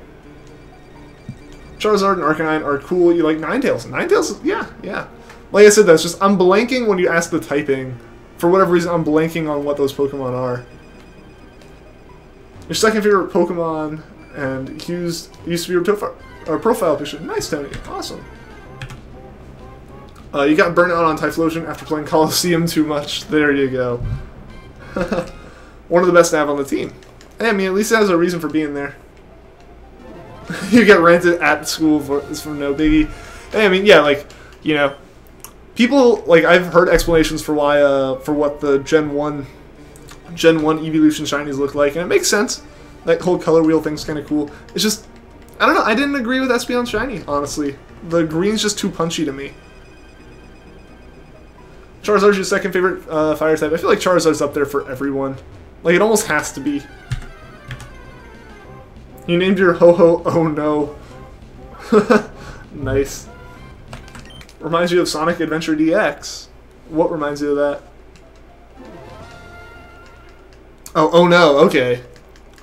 Charizard and Arcanine are cool. You like Ninetales. Ninetales, yeah. Like I said, that's just, I'm blanking when you ask the typing. For whatever reason, I'm blanking on what those Pokemon are. Your second favorite Pokemon and used to be your profile picture. Nice, Tony. Awesome. You got burnt out on Typhlosion after playing Colosseum too much. There you go. One of the best nav on the team. Hey, I mean, at least it has a reason for being there. You get ranted at school for no biggie. Hey, I mean, yeah, like, you know, people, like, I've heard explanations for why, for what the Gen 1 Evolution Shinies look like, and it makes sense. That whole color wheel thing's kind of cool. It's just, I don't know, I didn't agree with Espeon Shiny, honestly. The green's just too punchy to me. Charizard's your second favorite fire type. I feel like Charizard's up there for everyone. Like, it almost has to be. You named your Ho-Ho Oh No. Nice. Reminds you of Sonic Adventure DX. What reminds you of that? Oh no, okay.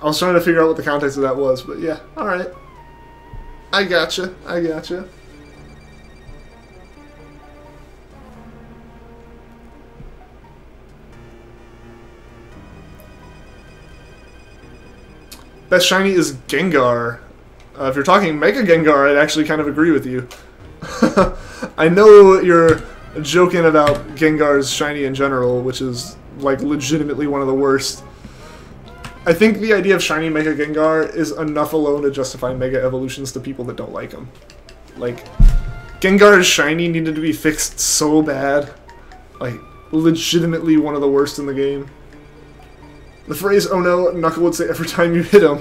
I was trying to figure out what the context of that was, but yeah, alright. I gotcha, I gotcha. Best shiny is Gengar. If you're talking Mega Gengar, I'd actually kind of agree with you. I know you're joking about Gengar's shiny in general, which is, like, legitimately one of the worst. I think the idea of shiny Mega Gengar is enough alone to justify Mega Evolutions to people that don't like them. Like, Gengar's shiny needed to be fixed so bad. Like, legitimately one of the worst in the game. The phrase, oh no, Knuckle would say every time you hit him.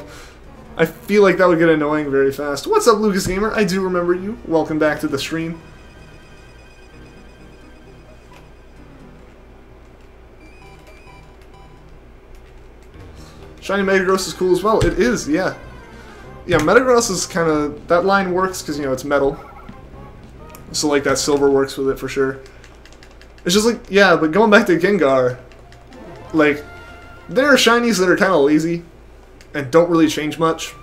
I feel like that would get annoying very fast. What's up, Lucas Gamer? I do remember you. Welcome back to the stream. Shiny Metagross is cool as well. It is, yeah. Yeah, Metagross is kind of... That line works because, you know, it's metal. So, like, that silver works with it for sure. It's just like, yeah, but going back to Gengar, like... There are shinies that are kind of lazy and don't really change much.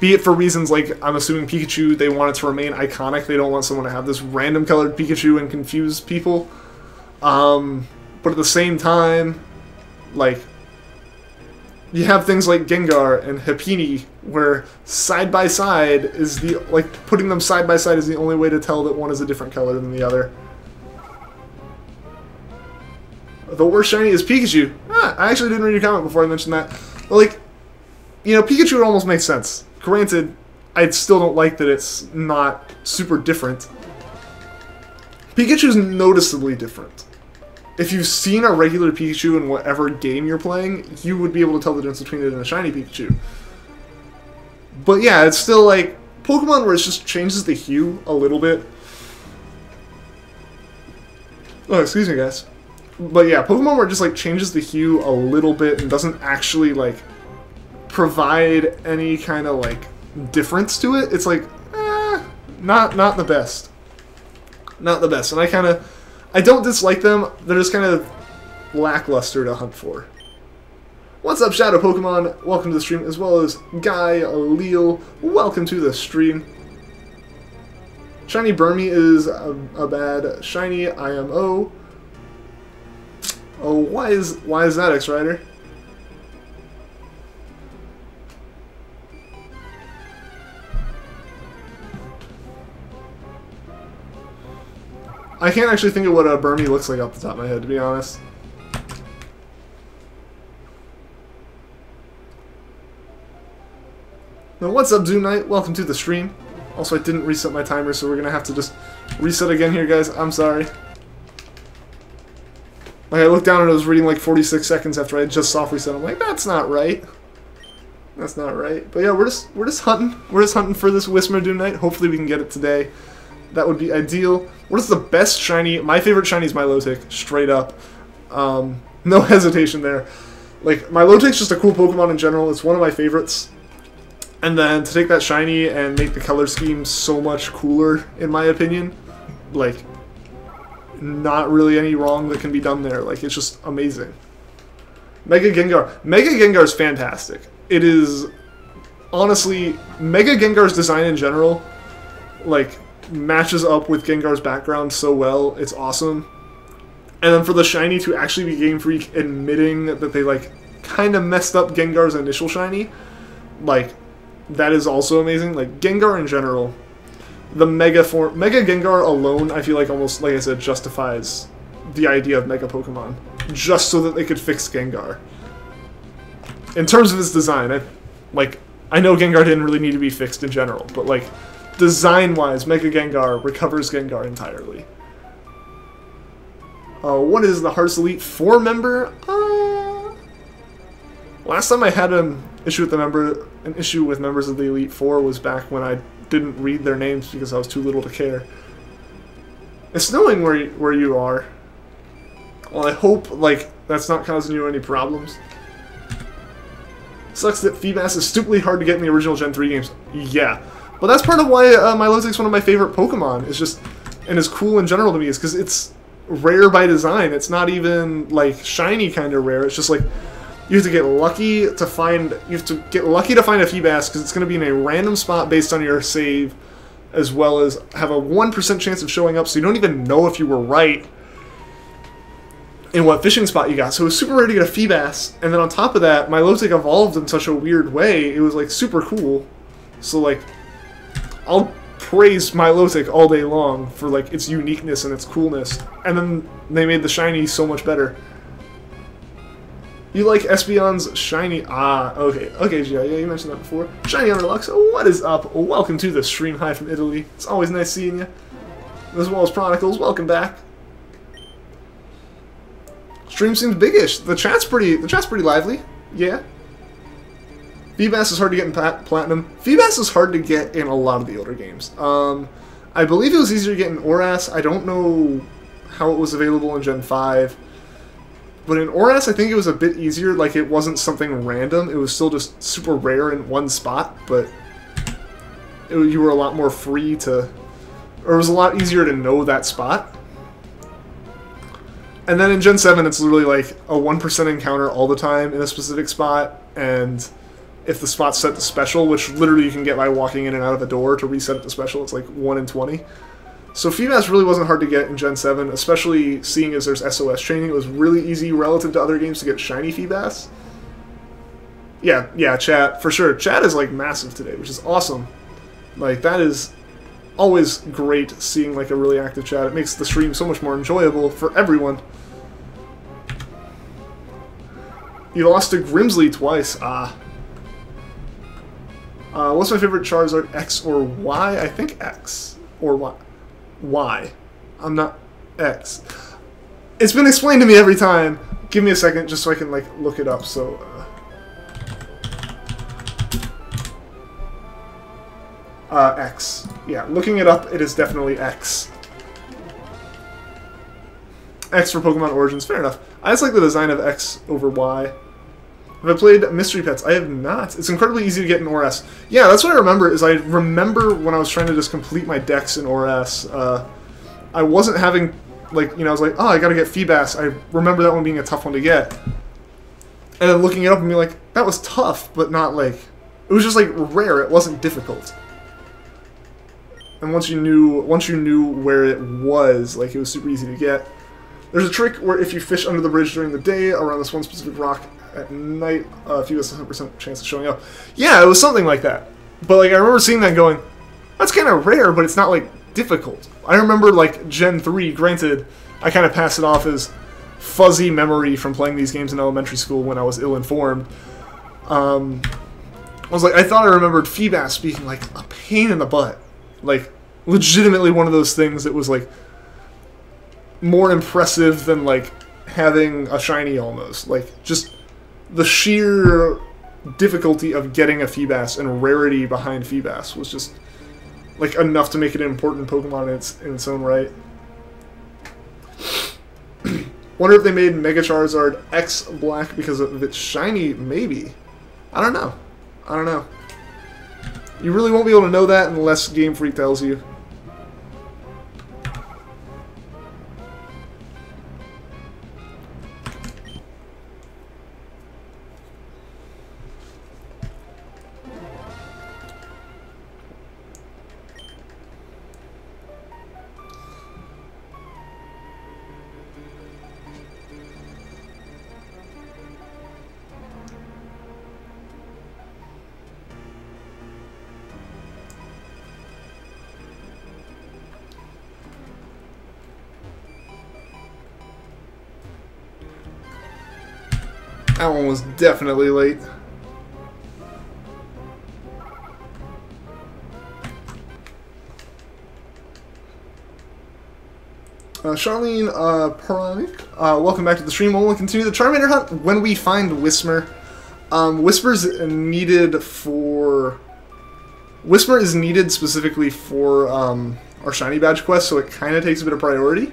Be it for reasons like, I'm assuming Pikachu, they want it to remain iconic. They don't want someone to have this random colored Pikachu and confuse people. But at the same time, like, you have things like Gengar and Happiny, where side by side is the, like, putting them side by side is the only way to tell that one is a different color than the other. The worst shiny is Pikachu. I actually didn't read your comment before I mentioned that. But, like, you know, Pikachu would almost make sense. Granted, I still don't like that it's not super different. Pikachu's noticeably different. If you've seen a regular Pikachu in whatever game you're playing, you would be able to tell the difference between it and a shiny Pikachu. But yeah, it's still like Pokemon where it just changes the hue a little bit. Oh, excuse me, guys. But yeah, Pokemon where it just like changes the hue a little bit and doesn't actually like provide any kind of like difference to it. It's like, not the best. Not the best. And I don't dislike them. They're just kind of lackluster to hunt for. What's up, Shadow Pokemon? Welcome to the stream, as well as Guy, Leal. Welcome to the stream. Shiny Burmy is a bad shiny IMO. Oh, why is that, X-Rider? I can't actually think of what a Burmy looks like off the top of my head, to be honest. Now, what's up, Doom Knight? Welcome to the stream. Also, I didn't reset my timer, so we're gonna have to just reset again here, guys. I'm sorry. Like, I looked down and it was reading like 46 seconds after I just soft reset. I'm like, that's not right. That's not right. But yeah, we're just hunting. We're just hunting for this Whismur Doom Knight. Hopefully we can get it today. That would be ideal. What is the best shiny? My favorite shiny is Milotic, straight up. No hesitation there. Like, Milotic's just a cool Pokemon in general. It's one of my favorites. And then to take that shiny and make the color scheme so much cooler, in my opinion, like, not really any wrong that can be done there. Like, it's just amazing. Mega Gengar. Mega Gengar is fantastic. It is, honestly, Mega Gengar's design in general, like, matches up with Gengar's background so well. It's awesome. And then for the shiny to actually be Game Freak admitting that they, like, kind of messed up Gengar's initial shiny, like, that is also amazing. Like, Gengar in general, the Mega Gengar alone, I feel like almost, like I said, justifies the idea of Mega Pokemon. Just so that they could fix Gengar. in terms of its design, I know Gengar didn't really need to be fixed in general, but like design-wise, Mega Gengar recovers Gengar entirely. What is the Hearts Elite 4 member? Last time I had an issue with members of the Elite Four was back when I didn't read their names because I was too little to care. It's snowing where you are. Well, I hope like that's not causing you any problems. Sucks that Feebas is stupidly hard to get in the original Gen 3 games. Yeah, but that's part of why Milotic's one of my favorite Pokemon. It's just, and is cool in general to me, is because it's rare by design. It's not even like shiny kind of rare. It's just like you have to get lucky to find. You have to get lucky to find a Feebas because it's going to be in a random spot based on your save, as well as have a 1% chance of showing up. So you don't even know if you were right in what fishing spot you got. So it was super rare to get a Feebas, and then on top of that, Milotic evolved in such a weird way. It was like super cool. So like, I'll praise Milotic all day long for like its uniqueness and its coolness. And then they made the shiny so much better. You like Espeon's shiny? Ah, okay, okay, Gia, yeah, you mentioned that before. Shiny Underlux, what is up? Welcome to the stream. Hi from Italy. It's always nice seeing you. As well as Chronicles, welcome back. Stream seems biggish. The chat's pretty lively. Yeah. Feebas is hard to get in Platinum. Feebas is hard to get in a lot of the older games. I believe it was easier to get in Oras. I don't know how it was available in Gen 5. But in Oras, I think it was a bit easier. Like, it wasn't something random. It was still just super rare in one spot, but you were a lot more free to... Or it was a lot easier to know that spot. And then in Gen 7, it's literally like a 1% encounter all the time in a specific spot, and if the spot's set to special, which literally you can get by walking in and out of a door to reset it to special, it's like 1 in 20. So Feebas really wasn't hard to get in Gen 7, especially seeing as there's SOS training. It was really easy relative to other games to get shiny Feebas. Yeah, chat, for sure. Chat is like massive today, which is awesome. Like, that is always great seeing like a really active chat. It makes the stream so much more enjoyable for everyone. You lost to Grimsley twice. What's my favorite Charizard, X or Y? I think X. Or Y. Y. I'm not X. It's been explained to me every time. Give me a second just so I can like look it up. So X. Yeah, looking it up, it is definitely X. X for Pokemon Origins, fair enough. I just like the design of X over Y. Have I played Mystery Pets? I have not. It's incredibly easy to get in ORS. Yeah, that's what I remember, is I remember when I was trying to just complete my decks in ORS, I wasn't having, like, you know, I was like, oh, I gotta get Feebas. I remember that one being a tough one to get. And then looking it up and being like, that was tough, but not, like, it was just, like, rare. It wasn't difficult. And once you knew where it was, like, it was super easy to get. There's a trick where if you fish under the bridge during the day around this one specific rock, at night, Feebas has a 100% chance of showing up. Yeah, it was something like that. But like I remember seeing that and going, that's kind of rare, but it's not like difficult. I remember like Gen 3, granted, I kind of passed it off as fuzzy memory from playing these games in elementary school when I was ill-informed. I was like, I thought I remembered Feebas being like a pain in the butt. Like, legitimately one of those things that was like more impressive than like having a shiny almost. Like, just the sheer difficulty of getting a Feebas and rarity behind Feebas was just like enough to make it an important Pokemon in its own right. Wonder if they made Mega Charizard X black because of its shiny, maybe. I don't know. I don't know. You really won't be able to know that unless Game Freak tells you. That one was definitely late. Charlene Paranik, welcome back to the stream. We'll continue the Charmander hunt when we find Whismur. Whismur is needed specifically for our Shiny Badge quest, so it kind of takes a bit of priority.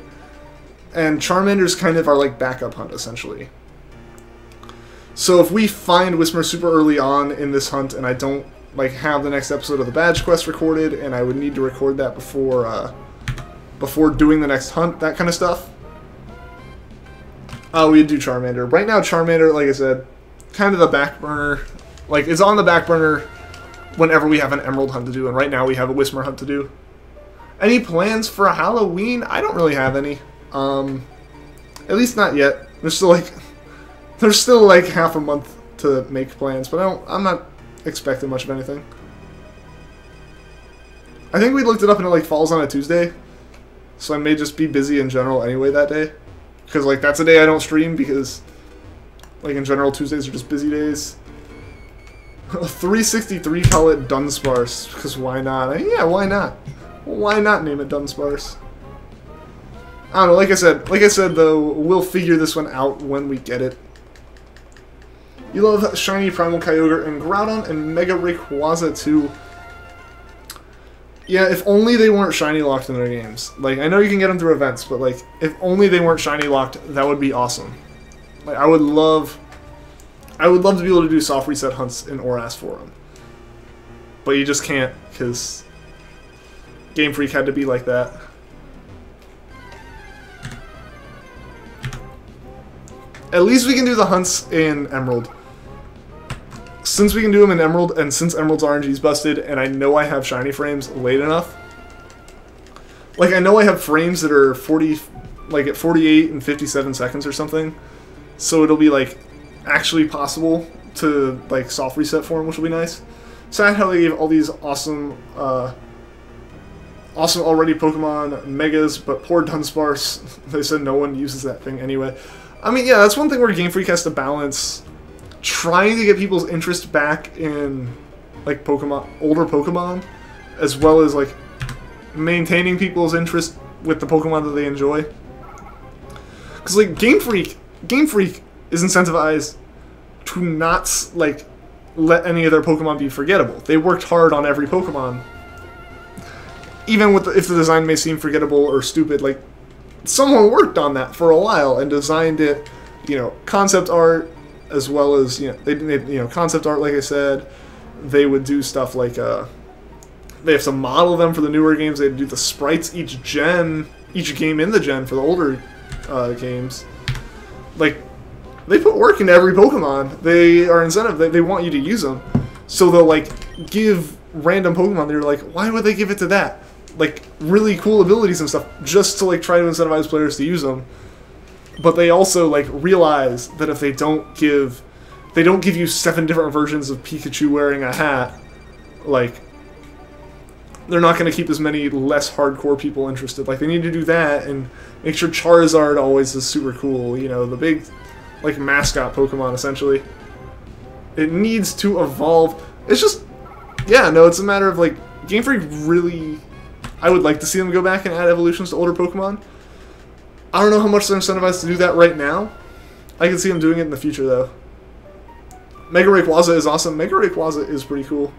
And Charmander's kind of our like backup hunt, essentially. So if we find Whismur super early on in this hunt, and I don't like have the next episode of the Badge quest recorded, and I would need to record that before doing the next hunt, that kind of stuff, we'd do Charmander. Right now, Charmander, like I said, kind of the back burner. Like, it's on the back burner whenever we have an Emerald hunt to do, and right now we have a Whismur hunt to do. Any plans for Halloween? I don't really have any. At least not yet. There's still like half a month to make plans, but I'm not expecting much of anything. I think we looked it up and it like falls on a Tuesday, so I may just be busy in general anyway that day, because like that's a day I don't stream, because like in general Tuesdays are just busy days. 363 call it Dunsparce, because why not? Yeah, why not? Why not name it Dunsparce? I don't know, like I said though, we'll figure this one out when we get it. You love Shiny Primal Kyogre and Groudon and Mega Rayquaza too. Yeah, if only they weren't Shiny locked in their games. Like, I know you can get them through events, but like, if only they weren't Shiny locked, that would be awesome. Like, I would love to be able to do soft reset hunts in ORAS for them. But you just can't, because Game Freak had to be like that. At least we can do the hunts in Emerald. Since we can do them in Emerald, and since Emerald's RNG is busted, and I know I have Shiny frames late enough. Like, I know I have frames that are 40, like at 48 and 57 seconds or something. So it'll be like actually possible to like soft reset for them, which will be nice. Sad how they gave all these awesome already Pokemon Megas, but poor Dunsparce, they said no one uses that thing anyway. I mean, yeah, that's one thing where Game Freak has to balance trying to get people's interest back in like Pokemon, older Pokemon, as well as like maintaining people's interest with the Pokemon that they enjoy. Because like Game Freak is incentivized to not like let any of their Pokemon be forgettable. They worked hard on every Pokemon, even with if the design may seem forgettable or stupid. Like, someone worked on that for a while and designed it, you know, concept art, as well as, you know, they you know, concept art, like I said. They would do stuff like, they have to model them for the newer games. They'd do the sprites each game in the gen for the older games. Like, they put work into every Pokemon. They are incentive. They want you to use them. So they'll, like, give random Pokemon, they're like, why would they give it to that? Like, really cool abilities and stuff, just to, like, try to incentivize players to use them. But they also, like, realize that if they don't give you 7 different versions of Pikachu wearing a hat, like, they're not going to keep as many less hardcore people interested. Like, they need to do that and make sure Charizard always is super cool, you know, the big, like, mascot Pokemon, essentially. It needs to evolve. It's just, yeah, no, it's a matter of, like, Game Freak really, I would like to see them go back and add evolutions to older Pokemon. I don't know how much they're incentivized to do that right now. I can see them doing it in the future, though. Mega Rayquaza is awesome. Mega Rayquaza is pretty cool.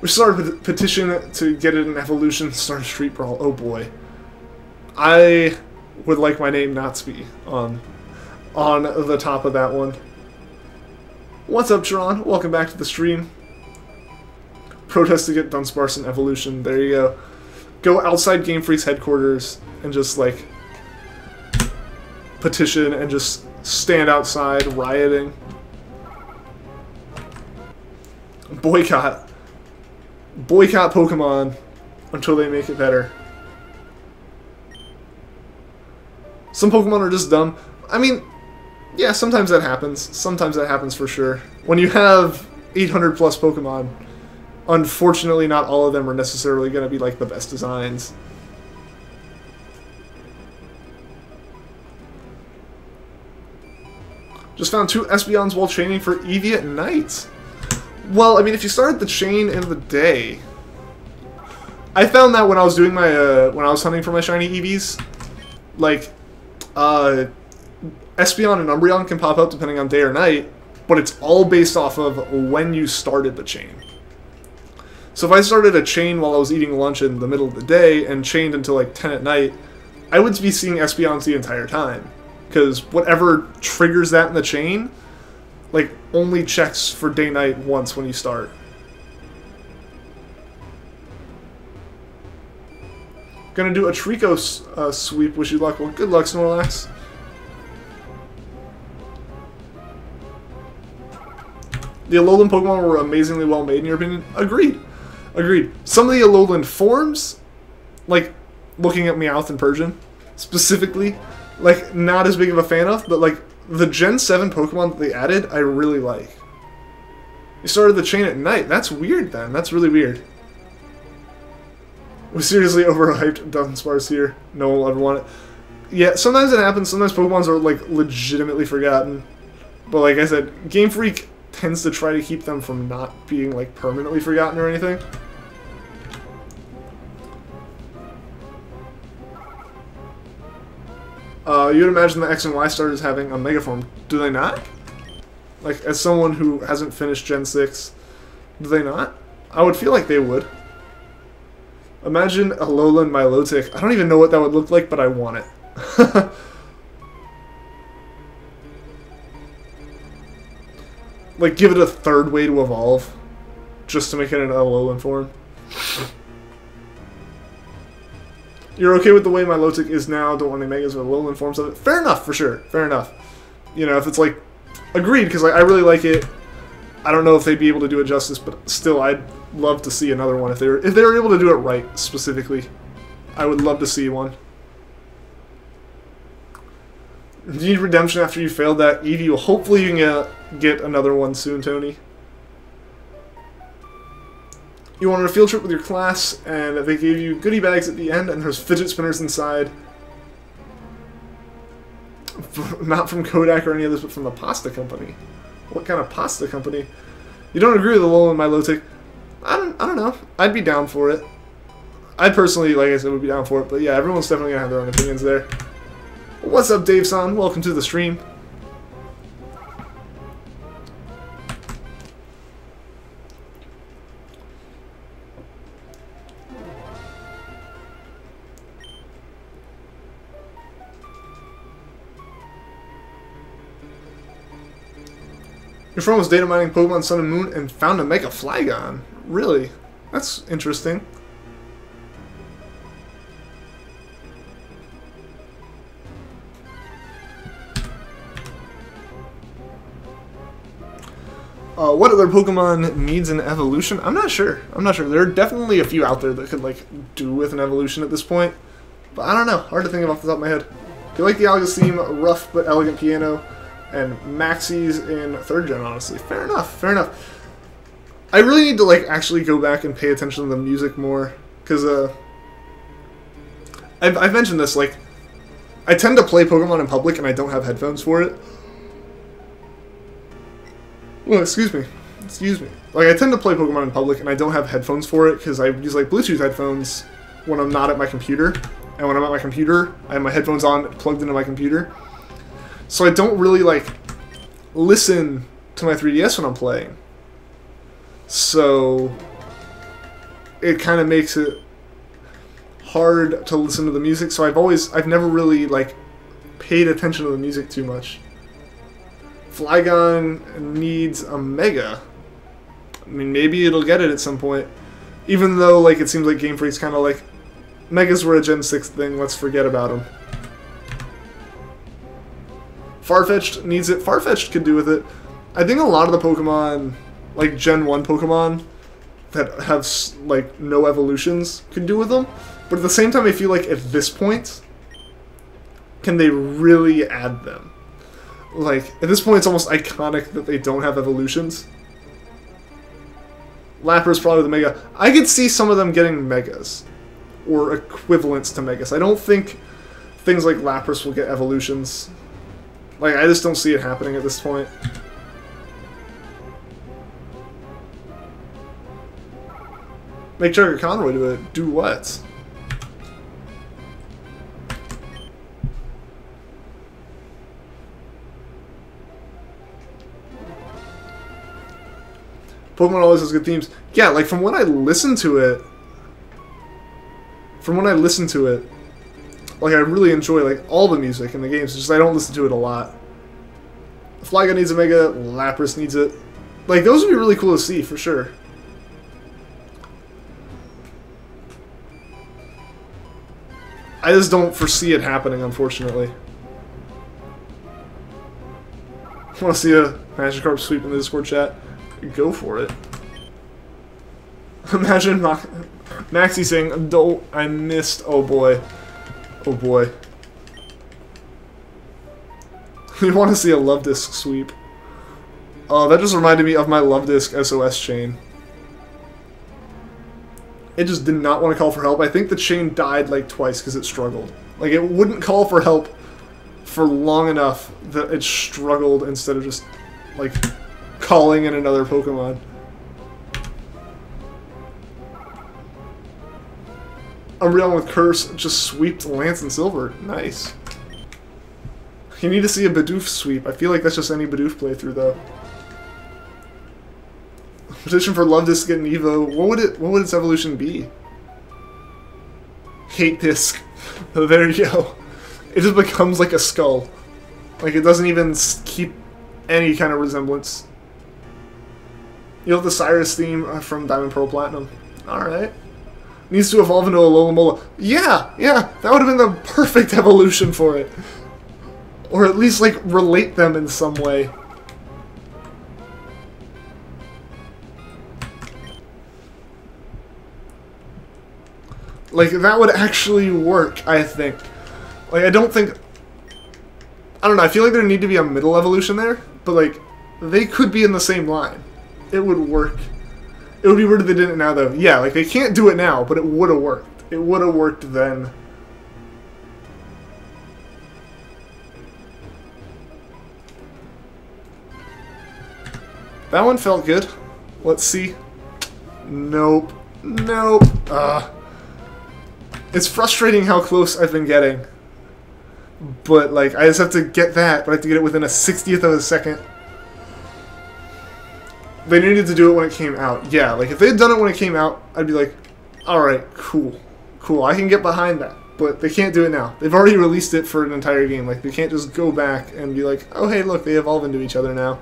We started a petition to get it in evolution, start a Street Brawl. Oh boy. I would like my name not to be on the top of that one. What's up, Tron? Welcome back to the stream. Protest to get Dunsparce in evolution. There you go. Go outside Game Freak's headquarters and just, like, petition and just stand outside rioting. Boycott Pokemon until they make it better. Some Pokemon are just dumb. I mean, yeah, sometimes that happens. Sometimes that happens for sure. When you have 800 plus Pokemon, unfortunately not all of them are necessarily going to be like the best designs. Just found 2 Espeons while chaining for Eevee at night. Well, I mean, if you started the chain in the day, I found that when I was doing my when I was hunting for my shiny Eevees, Like, Espeon and Umbreon can pop up depending on day or night, but it's all based off of when you started the chain. So if I started a chain while I was eating lunch in the middle of the day and chained until like 10 at night, I would be seeing Espeons the entire time. Because whatever triggers that in the chain, like, only checks for day-night once when you start. Gonna do a Treecko sweep. Wish you luck. Well, good luck, Snorlax. The Alolan Pokemon were amazingly well made, in your opinion? Agreed. Agreed. Some of the Alolan forms, like, looking at Meowth and Persian, specifically, like, not as big of a fan of, but, like, the Gen 7 Pokemon that they added, I really like. You started the chain at night. That's weird, then. That's really weird. We're seriously overhyped. Dunsparce here. No one will ever want it. Yeah, sometimes it happens. Sometimes Pokemons are, like, legitimately forgotten. But like I said, Game Freak tends to try to keep them from not being, like, permanently forgotten or anything. You would imagine the X and Y starters having a Mega Form. Do they not? Like, as someone who hasn't finished Gen 6, do they not? I would feel like they would. Imagine Alolan Milotic. I don't even know what that would look like, but I want it. Like, give it a third way to evolve, just to make it an Alolan form. You're okay with the way Milotic is now, don't want any Megas with Alolan forms of it? Fair enough, for sure. Fair enough. You know, if it's like, agreed, because like, I really like it. I don't know if they'd be able to do it justice, but still, I'd love to see another one. If they were able to do it right, specifically, I would love to see one. Do you need redemption after you failed that Eevee? Well, hopefully you can get another one soon, Tony. You wanted a field trip with your class, and they gave you goodie bags at the end, and there's fidget spinners inside. Not from Kodak or any of this, but from the pasta company. What kind of pasta company? You don't agree with the Alolan Milotic? I don't know. I'd be down for it. I personally, like I said, would be down for it. But yeah, everyone's definitely gonna have their own opinions there. What's up, Dave-san? Welcome to the stream. Your friend was data mining Pokemon Sun and Moon and found a Mega Flygon. Really? That's interesting. What other Pokemon needs an evolution? I'm not sure. I'm not sure. There are definitely a few out there that could, like, do with an evolution at this point. But I don't know. Hard to think of off the top of my head. If you like the Alga's theme, rough but elegant piano, and Maxie's in 3rd gen, honestly. Fair enough. Fair enough. I really need to, like, actually go back and pay attention to the music more. Because, I've mentioned this, like, I tend to play Pokemon in public and I don't have headphones for it. Well, excuse me. Excuse me. Like, I tend to play Pokemon in public, and I don't have headphones for it, because I use, like, Bluetooth headphones when I'm not at my computer. And when I'm at my computer, I have my headphones on, plugged into my computer. So I don't really, like, listen to my 3DS when I'm playing. So it kind of makes it hard to listen to the music, so I've never really, like, paid attention to the music too much. Flygon needs a Mega. I mean, maybe it'll get it at some point. Even though, like, it seems like Game Freak's kind of like, Megas were a Gen 6 thing, let's forget about them. Farfetch'd needs it. Farfetch'd could do with it. I think a lot of the Pokemon, like Gen 1 Pokemon, that have, like, no evolutions could do with them. But at the same time, I feel like at this point, can they really add them? Like, at this point, it's almost iconic that they don't have evolutions. Lapras probably the Mega. I could see some of them getting Megas. Or equivalents to Megas. I don't think things like Lapras will get evolutions. Like, I just don't see it happening at this point. Make Jugger Conroy do it. Do what? Pokemon always has good themes. Yeah, like from when I listen to it, like I really enjoy like all the music in the games. It's just I don't listen to it a lot. Flygon needs a Mega, Lapras needs it. Like those would be really cool to see for sure. I just don't foresee it happening, unfortunately. I want to see a Magikarp sweep in the Discord chat. Go for it. Imagine Maxie saying, "Adult, I missed." Oh boy. Oh boy. We want to see a Love Disc sweep. Oh, that just reminded me of my Love Disc SOS chain. It just did not want to call for help. I think the chain died like twice because it struggled. Like it wouldn't call for help for long enough that it struggled instead of just like calling in another Pokemon. Umbreon with Curse just sweeped Lance and Silver. Nice. You need to see a Bidoof sweep. I feel like that's just any Bidoof playthrough though. Petition for Love Disc to get an Evo. What would its evolution be? Hate Disc. Oh, there you go. It just becomes like a skull. Like it doesn't even keep any kind of resemblance. You have the Cyrus theme from Diamond Pearl Platinum. Alright. Needs to evolve into a Alola. Yeah, that would have been the perfect evolution for it. Or at least like relate them in some way. Like, that would actually work, I think. Like, I don't know, I feel like there need to be a middle evolution there, but, like, they could be in the same line. It would work. It would be weird if they didn't now, though. Yeah, like, they can't do it now, but it would have worked. It would have worked then. That one felt good. Let's see. Nope. Nope. It's frustrating how close I've been getting. But, like, I just have to get that, but I have to get it within a 60th of a second. They needed to do it when it came out. Yeah, like, if they had done it when it came out, I'd be like, alright, cool. Cool, I can get behind that. But they can't do it now. They've already released it for an entire game. Like, they can't just go back and be like, oh, hey, look, they evolve into each other now.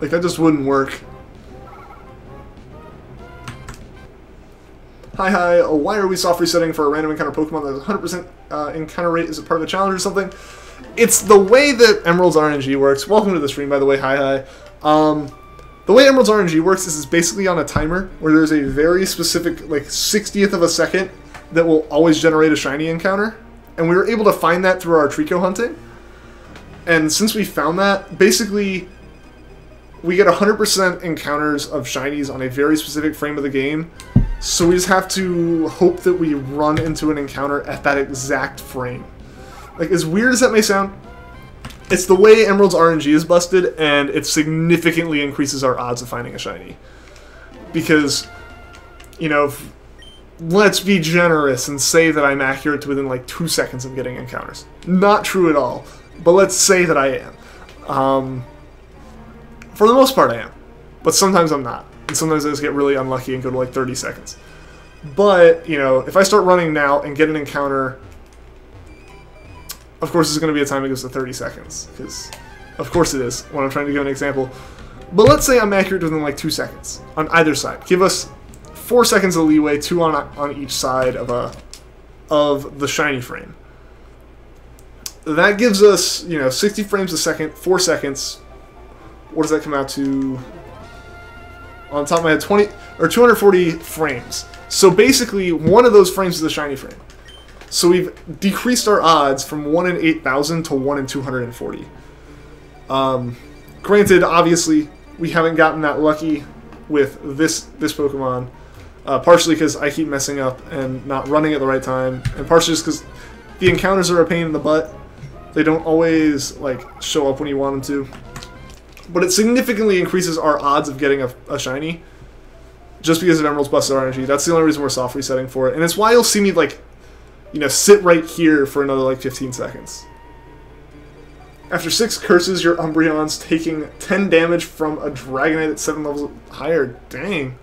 Like, that just wouldn't work. Hi, why are we soft resetting for a random encounter Pokemon that has 100% encounter rate? Is it part of the challenge or something? It's the way that Emerald's RNG works. Welcome to the stream, by the way. Hi. The way Emerald's RNG works is it's basically on a timer where there's a very specific, like, 60th of a second that will always generate a shiny encounter. And we were able to find that through our Treecko hunting. And since we found that, basically, we get 100% encounters of shinies on a very specific frame of the game. So we just have to hope that we run into an encounter at that exact frame. Like, as weird as that may sound, it's the way Emerald's RNG is busted, and it significantly increases our odds of finding a shiny. Because, you know, let's be generous and say that I'm accurate to within like 2 seconds of getting encounters. Not true at all, but let's say that I am. For the most part I am, but sometimes I'm not. And sometimes I just get really unlucky and go to like 30 seconds. But, you know, if I start running now and get an encounter, of course there's going to be a time it goes to 30 seconds. Because, of course it is, when I'm trying to give an example. But let's say I'm accurate within like 2 seconds on either side. Give us 4 seconds of leeway, 2 on each side of the shiny frame. That gives us, you know, 60 frames a second, 4 seconds. What does that come out to? On the top of my head, 20 or 240 frames. So basically, one of those frames is a shiny frame. So we've decreased our odds from 1 in 8,000 to 1 in 240. Granted, obviously, we haven't gotten that lucky with this Pokemon. Partially because I keep messing up and not running at the right time, and partially just because the encounters are a pain in the butt. They don't always like show up when you want them to. But it significantly increases our odds of getting a shiny, just because of Emerald's busted RNG. That's the only reason we're soft resetting for it, and it's why you'll see me like you know, sit right here for another like 15 seconds. After 6 curses, your Umbreon's taking 10 damage from a Dragonite at 7 levels higher. Dang.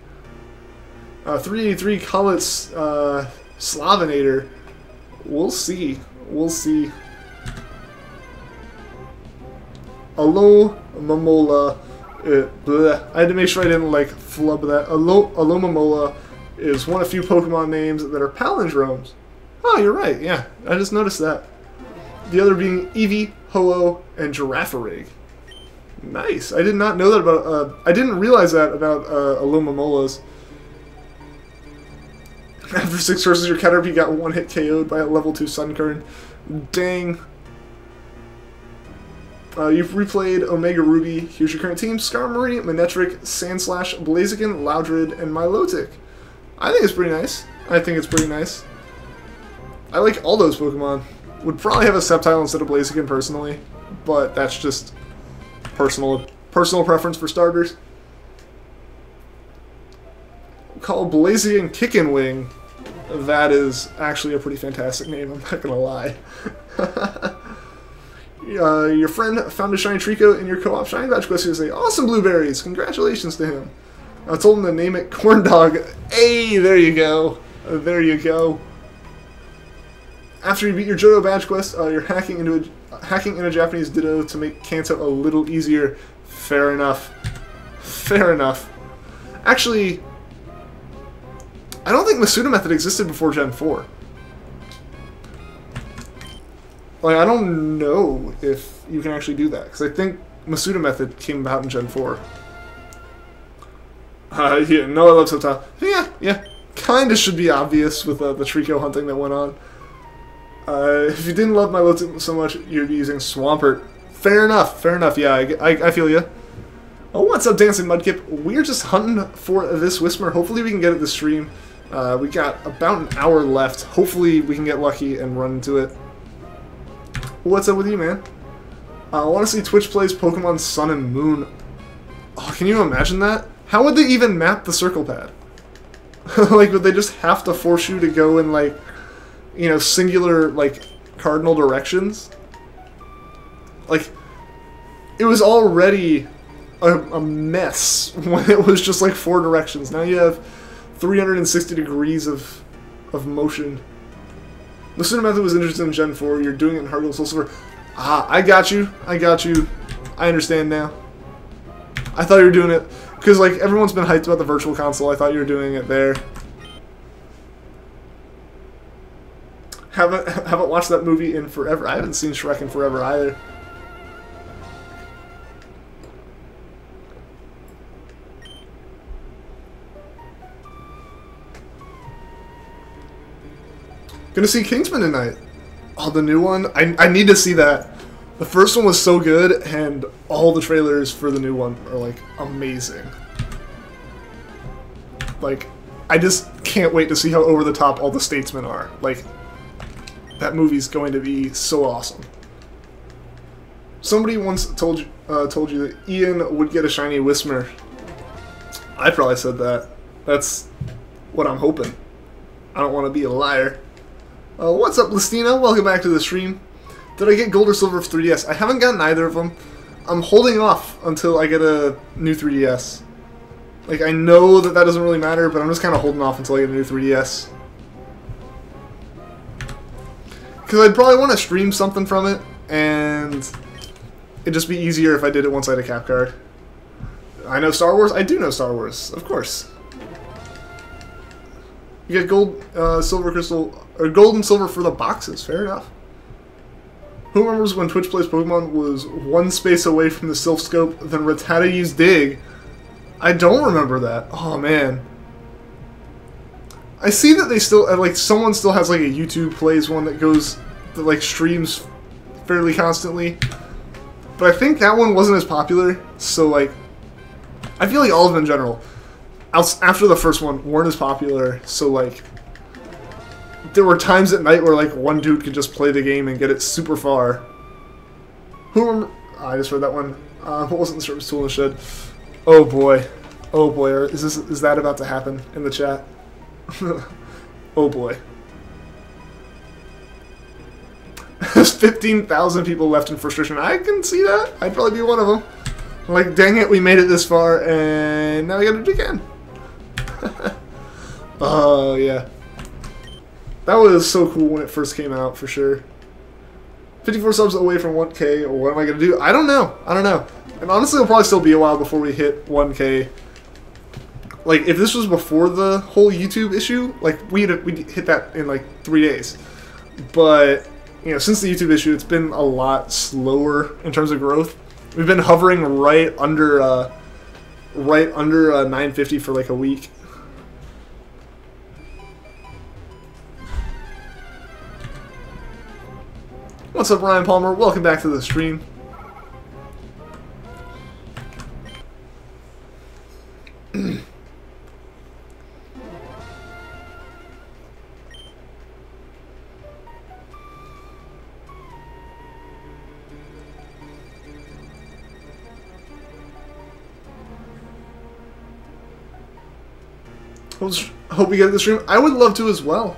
383 Collet's Slavinator. We'll see. We'll see. Alo Momola. I had to make sure I didn't like flub that. Alo Momola is one of few Pokemon names that are palindromes. Oh, you're right. Yeah, I just noticed that. The other being Eevee, Ho-Oh, and Girafarig. Nice. I did not know that about. I didn't realize that about Alomomolas. After 6 curses, your Caterpie got 1-hit KO'd by a level 2 Sunkern. Dang. You've replayed Omega Ruby. Here's your current team: Skarmory, Manectric, Sandslash, Blaziken, Loudred, and Milotic. I think it's pretty nice. I think it's pretty nice. I like all those Pokemon. Would probably have a Sceptile instead of Blaziken personally, but that's just personal preference for starters. Call Blaziken Kickin' Wing. That is actually a pretty fantastic name, I'm not gonna lie. Your friend found a shiny Treecko in your co-op shiny badge quest yesterday. Awesome blueberries! Congratulations to him. I told him to name it Corn Dog. Hey, there you go. There you go. After you beat your Johto badge quest, you're hacking in a Japanese Ditto to make Kanto a little easier. Fair enough. Fair enough. Actually, I don't think Masuda Method existed before Gen 4. Like, I don't know if you can actually do that, because I think Masuda Method came about in Gen 4. Yeah, no, I love Sceptile. Yeah. Kinda should be obvious with the Treecko hunting that went on. If you didn't love Milotic so much, you'd be using Swampert. Fair enough, yeah, I feel ya. Oh, what's up, Dancing Mudkip? We're just hunting for this Whismur. Hopefully we can get it this stream. We got about an hour left. Hopefully we can get lucky and run into it. What's up with you, man? I want to see Twitch plays Pokemon Sun and Moon. Oh, can you imagine that? How would they even map the circle pad? Like, would they just have to force you to go in, like, you know, singular, like, cardinal directions? Like, it was already a mess when it was just, like, 4 directions. Now you have 360 degrees of motion. The Masuda Method was interested in Gen 4. You're doing it in Heart Gold Soul Silver. Ah, I got you. I understand now. I thought you were doing it because, like, everyone's been hyped about the Virtual Console. I thought you were doing it there. Haven't watched that movie in forever. I haven't seen Shrek in forever either. Gonna see Kingsman tonight. Oh, the new one? I need to see that. The first one was so good, and all the trailers for the new one are, like, amazing. Like, I just can't wait to see how over the top all the statesmen are. Like, that movie's going to be so awesome. Somebody once told you that Ian would get a shiny Whismur. I probably said that. That's what I'm hoping. I don't want to be a liar. What's up, Listina? Welcome back to the stream. Did I get gold or silver for 3DS? I haven't gotten either of them. I'm holding off until I get a new 3DS. Like, I know that doesn't really matter, but I'm just kind of holding off until I get a new 3DS. Because I'd probably want to stream something from it, and it'd just be easier if I did it once I had a cap card. I know Star Wars? I do know Star Wars, of course. You get gold, silver crystal, or gold and silver for the boxes. Fair enough. Who remembers when Twitch Plays Pokemon was one space away from the Silph Scope, then Rattata used Dig? I don't remember that. Oh, man. I see that they still, like, someone still has, like, a YouTube Plays one that goes, that, like, streams fairly constantly. But I think that one wasn't as popular, so, like, I feel like all of them in general, after the first one, weren't as popular, so, like, there were times at night where, like, one dude could just play the game and get it super far. Who remember? I just read that one. What wasn't the service tool in the shed? Oh boy. Oh boy. Is that about to happen in the chat? Oh boy. 15,000 people left in frustration. I can see that. I'd probably be one of them. Like, dang it, we made it this far, and now we gotta do it again. Oh, yeah. That was so cool when it first came out, for sure. 54 subs away from 1K, or what am I gonna do? I don't know. I don't know. And honestly, it'll probably still be a while before we hit 1K. Like, if this was before the whole YouTube issue, like, we'd hit that in, like, 3 days. But, you know, since the YouTube issue, it's been a lot slower in terms of growth. We've been hovering right under 950 for, like, a week. What's up, Ryan Palmer? Welcome back to the stream. Hope we get the stream. I would love to as well.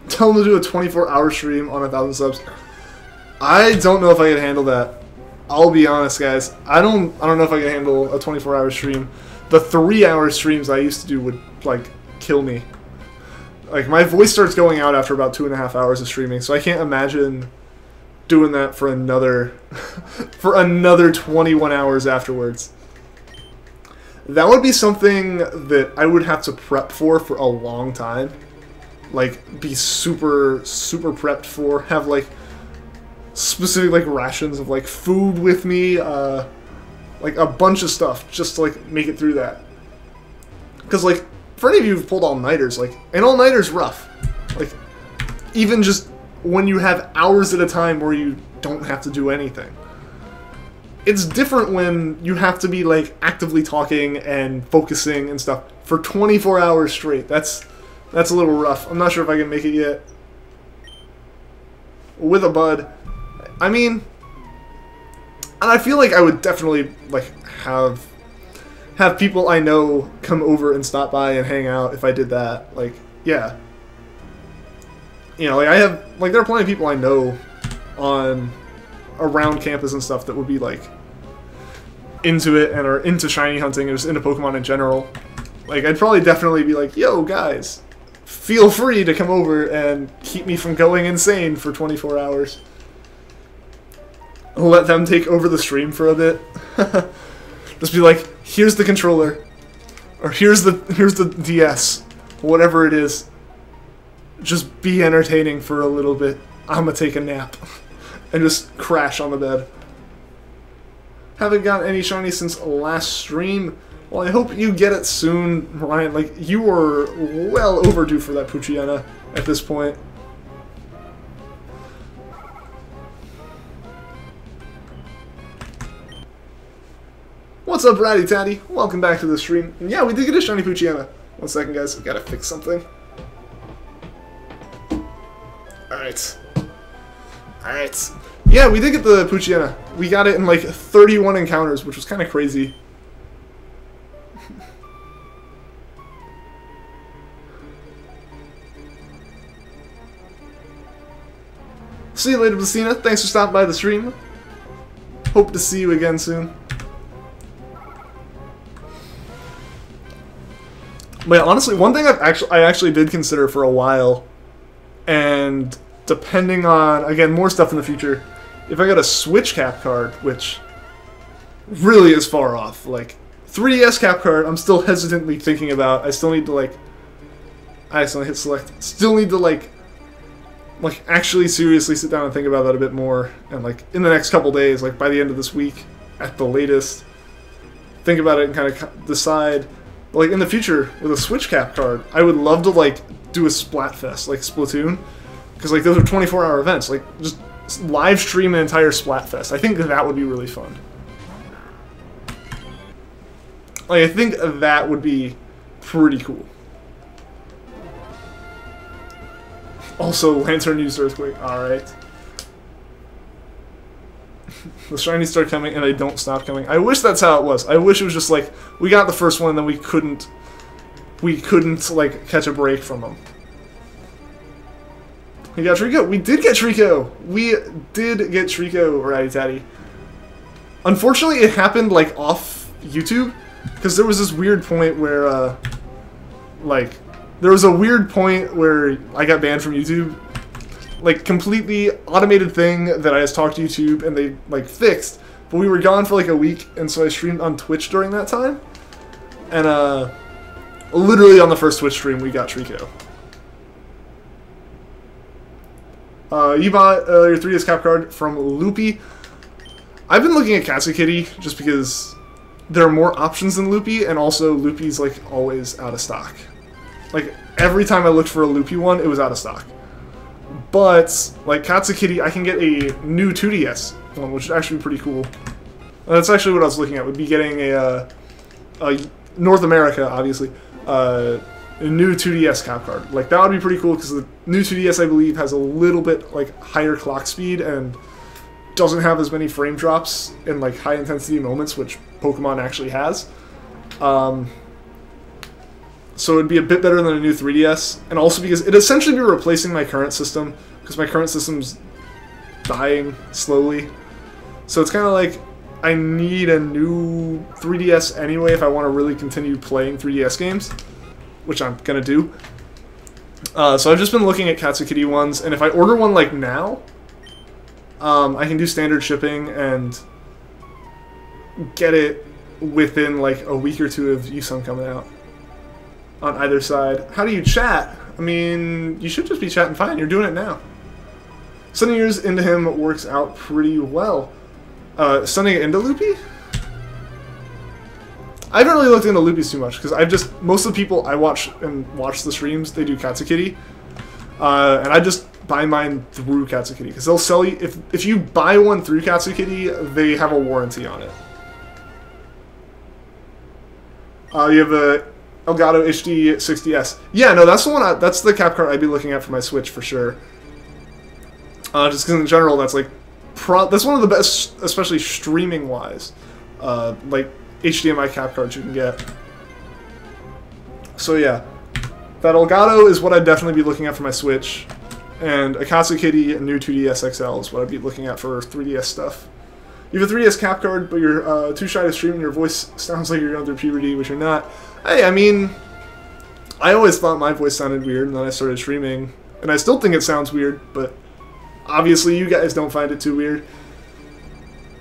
Tell them to do a 24-hour stream on 1,000 subs. I don't know if I can handle that. I'll be honest, guys. I don't know if I can handle a 24-hour stream. The 3-hour streams I used to do would, like, kill me. Like, my voice starts going out after about 2.5 hours of streaming, so I can't imagine doing that for another for another 21 hours afterwards. That would be something that I would have to prep for a long time. Like, be super prepped for. Have, like, specific, like, rations of, like, food with me. Like, a bunch of stuff just to, like, make it through that. Because, like, for any of you who've pulled all-nighters, like, an all-nighter's rough. Like, even just when you have hours at a time where you don't have to do anything. It's different when you have to be, like, actively talking and focusing and stuff for 24 hours straight. That's a little rough. I'm not sure if I can make it yet. With a bud. I mean, and I feel like I would definitely, like, have people I know come over and stop by and hang out if I did that. Like, yeah. You know, like, I have, like, there are plenty of people I know around campus and stuff that would be, like, into it and are into shiny hunting and just into Pokemon in general. Like, I'd probably definitely be like, yo, guys, feel free to come over and keep me from going insane for 24 hours. Let them take over the stream for a bit. Just be like, here's the controller. Or here's the DS. Whatever it is. Just be entertaining for a little bit. I'm gonna take a nap. And just crash on the bed. Haven't gotten any shiny since last stream. Well, I hope you get it soon, Ryan. Like, you were well overdue for that Poochyena at this point. What's up, Ratty Tatty? Welcome back to the stream. And yeah, we did get a shiny Poochyena. 1 second, guys. We gotta fix something. Alright. Alright. Yeah, we did get the Poochyena. We got it in like 31 encounters, which was kind of crazy. See you later, Lucina. Thanks for stopping by the stream. Hope to see you again soon. But yeah, honestly, one thing I actually did consider for a while, and depending on, again, more stuff in the future, if I got a Switch cap card, which really is far off, like, 3DS cap card, I'm still hesitantly thinking about. I still need to, like, I accidentally hit select. Still need to, like, actually seriously sit down and think about that a bit more, and, like, in the next couple days, like, by the end of this week, at the latest, think about it and kind of decide. Like, in the future, with a Switch cap card, I would love to, like, do a Splatfest, like Splatoon, because, like, those are 24-hour events. Like, just live stream an entire Splatfest. I think that would be really fun. Like, I think that would be pretty cool. Also, Lantern used Earthquake. Alright. The shinies start coming and they don't stop coming. I wish that's how it was. I wish it was just like, we got the first one and then we couldn't like, catch a break from them. We got Treecko. We did get Treecko. We did get Treecko, Ratty Tatty. Unfortunately, it happened like off YouTube because there was this weird point where, like, there was a weird point where I got banned from YouTube. Like, completely automated thing that I just talked to YouTube and they like fixed. But we were gone for like a week, and so I streamed on Twitch during that time. And literally on the first Twitch stream, we got Treecko. You bought your 3DS cap card from Loopy. I've been looking at Katsukitty just because there are more options than Loopy, and also Loopy's like always out of stock. Like every time I looked for a Loopy one, it was out of stock. But like Katsukitty, I can get a new 2DS one, which is actually pretty cool. And that's actually what I was looking at. Would be getting a North America, obviously, a new 2DS cap card. Like that would be pretty cool because the new 2DS, I believe, has a little bit like higher clock speed and doesn't have as many frame drops in like high intensity moments, which Pokemon actually has. So it'd be a bit better than a new 3DS, and also because it'd essentially be replacing my current system, because my current system's dying slowly. So it's kind of like I need a new 3DS anyway if I want to really continue playing 3DS games, which I'm gonna do. So I've just been looking at Katsukitty ones, and if I order one like now, I can do standard shipping and get it within like a week or two of Yusung coming out. On either side. How do you chat? I mean, you should just be chatting fine. You're doing it now. Sending yours into him works out pretty well. Sending it into Loopy? I haven't really looked into Loopies too much, because I've just, most of the people I watch the streams, they do Katsukitty. And I just buy mine through Katsukitty, because they'll sell you, if you buy one through Katsukitty, they have a warranty on it. You have a Elgato HD 60S. Yeah, no, that's the one. That's the cap card I'd be looking at for my Switch for sure. Just because in general, that's like, that's one of the best, especially streaming wise, like HDMI cap cards you can get. So yeah, that Elgato is what I'd definitely be looking at for my Switch, and a Katsukitty new 2DS XL is what I'd be looking at for 3DS stuff. You have a 3DS cap card, but you're too shy to stream, and your voice sounds like you're going through puberty, which you're not. Hey, I mean, I always thought my voice sounded weird, and then I started streaming, and I still think it sounds weird, but obviously you guys don't find it too weird.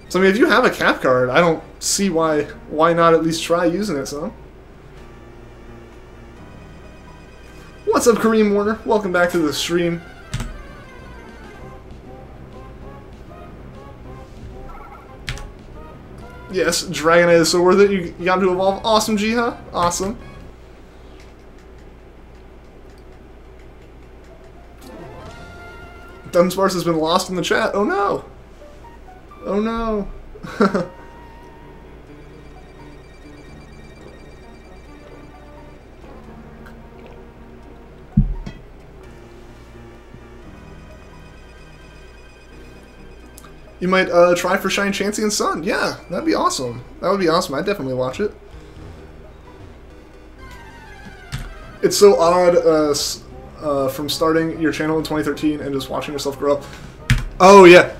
So, I mean, if you have a cap card, I don't see why not at least try using it, so. What's up, Kareem Warner? Welcome back to the stream. Yes, Dragonite is so worth it. You got to evolve. Awesome, Jiha. Awesome. Dunsparce has been lost in the chat. Oh no. Oh no. You might try for Shine Chansey and Sun. Yeah, that'd be awesome. That would be awesome. I'd definitely watch it. It's so odd from starting your channel in 2013 and just watching yourself grow up. Oh, yeah.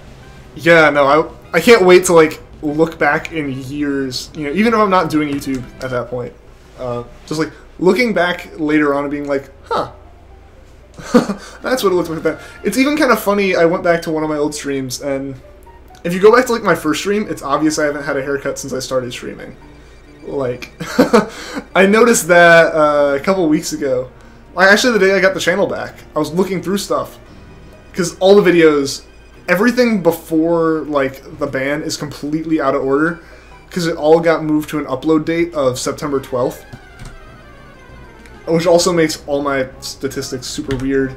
Yeah, no, I can't wait to, like, look back in years. You know, even if I'm not doing YouTube at that point. Just, like, looking back later on and being like, huh. That's what it looks like then. It's even kind of funny. I went back to one of my old streams, and if you go back to like my first stream, it's obvious I haven't had a haircut since I started streaming. Like, I noticed that a couple weeks ago. Like, actually, the day I got the channel back, I was looking through stuff because all the videos, everything before like the ban is completely out of order because it all got moved to an upload date of September 12th, which also makes all my statistics super weird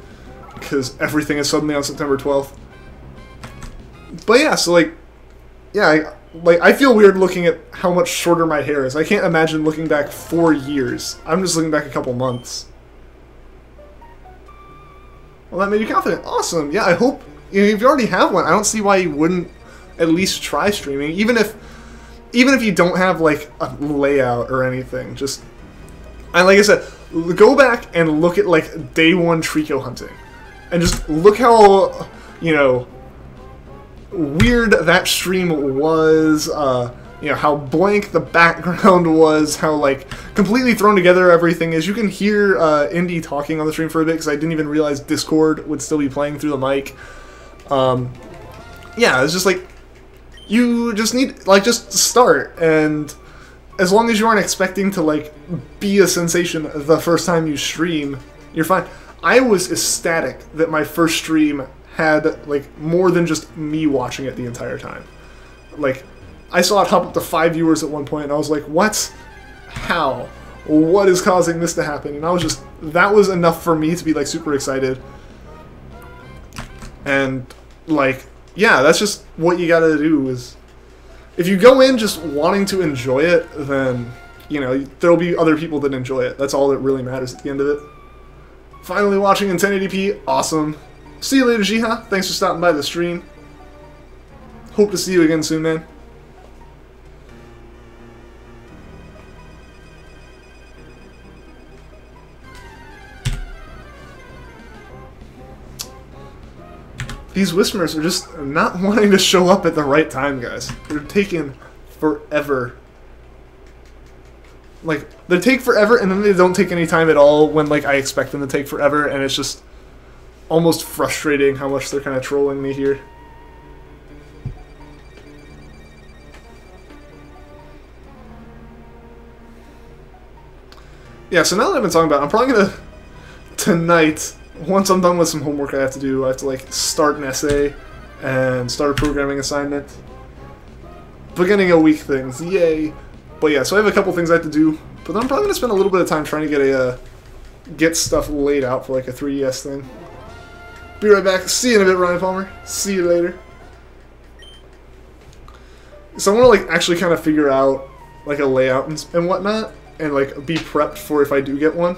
because everything is suddenly on September 12th. But yeah, so like, yeah, I feel weird looking at how much shorter my hair is. I can't imagine looking back 4 years. I'm just looking back a couple months. Well, that made you confident. Awesome. Yeah, I hope, you know, if you already have one, I don't see why you wouldn't at least try streaming, even if you don't have like a layout or anything. Just, and like I said, go back and look at like day one Treecko hunting. And just look how, you know, weird that stream was, you know, how blank the background was, how, like, completely thrown together everything is. You can hear Indy talking on the stream for a bit, because I didn't even realize Discord would still be playing through the mic. Yeah, it's just, like, you just need, like, just start, and as long as you aren't expecting to, like, be a sensation the first time you stream, you're fine. I was ecstatic that my first stream had, like, more than just me watching it the entire time. Like, I saw it hop up to 5 viewers at one point, and I was like, what? How? What is causing this to happen? And I was just, that was enough for me to be, like, super excited. And, like, yeah, that's just what you gotta do is, if you go in just wanting to enjoy it, then, you know, there'll be other people that enjoy it. That's all that really matters at the end of it. Finally watching in 1080p, awesome. See you later, Jiha. Thanks for stopping by the stream. Hope to see you again soon, man. These Whismurs are just not wanting to show up at the right time, guys. They're taking forever. Like, they take forever, and then they don't take any time at all when, like, I expect them to take forever, and it's just almost frustrating how much they're kind of trolling me here. Yeah, so now that I've been talking about it, I'm probably gonna, tonight, once I'm done with some homework I have to do, I have to, like, start an essay and start a programming assignment. Beginning of week things, yay! But yeah, so I have a couple things I have to do, but I'm probably gonna spend a little bit of time trying to get stuff laid out for, like, a 3DS thing. Be right back. See you in a bit, Ryan Palmer. See you later. So I want to, like, actually kind of figure out, like, a layout and whatnot, and, like, be prepped for if I do get one.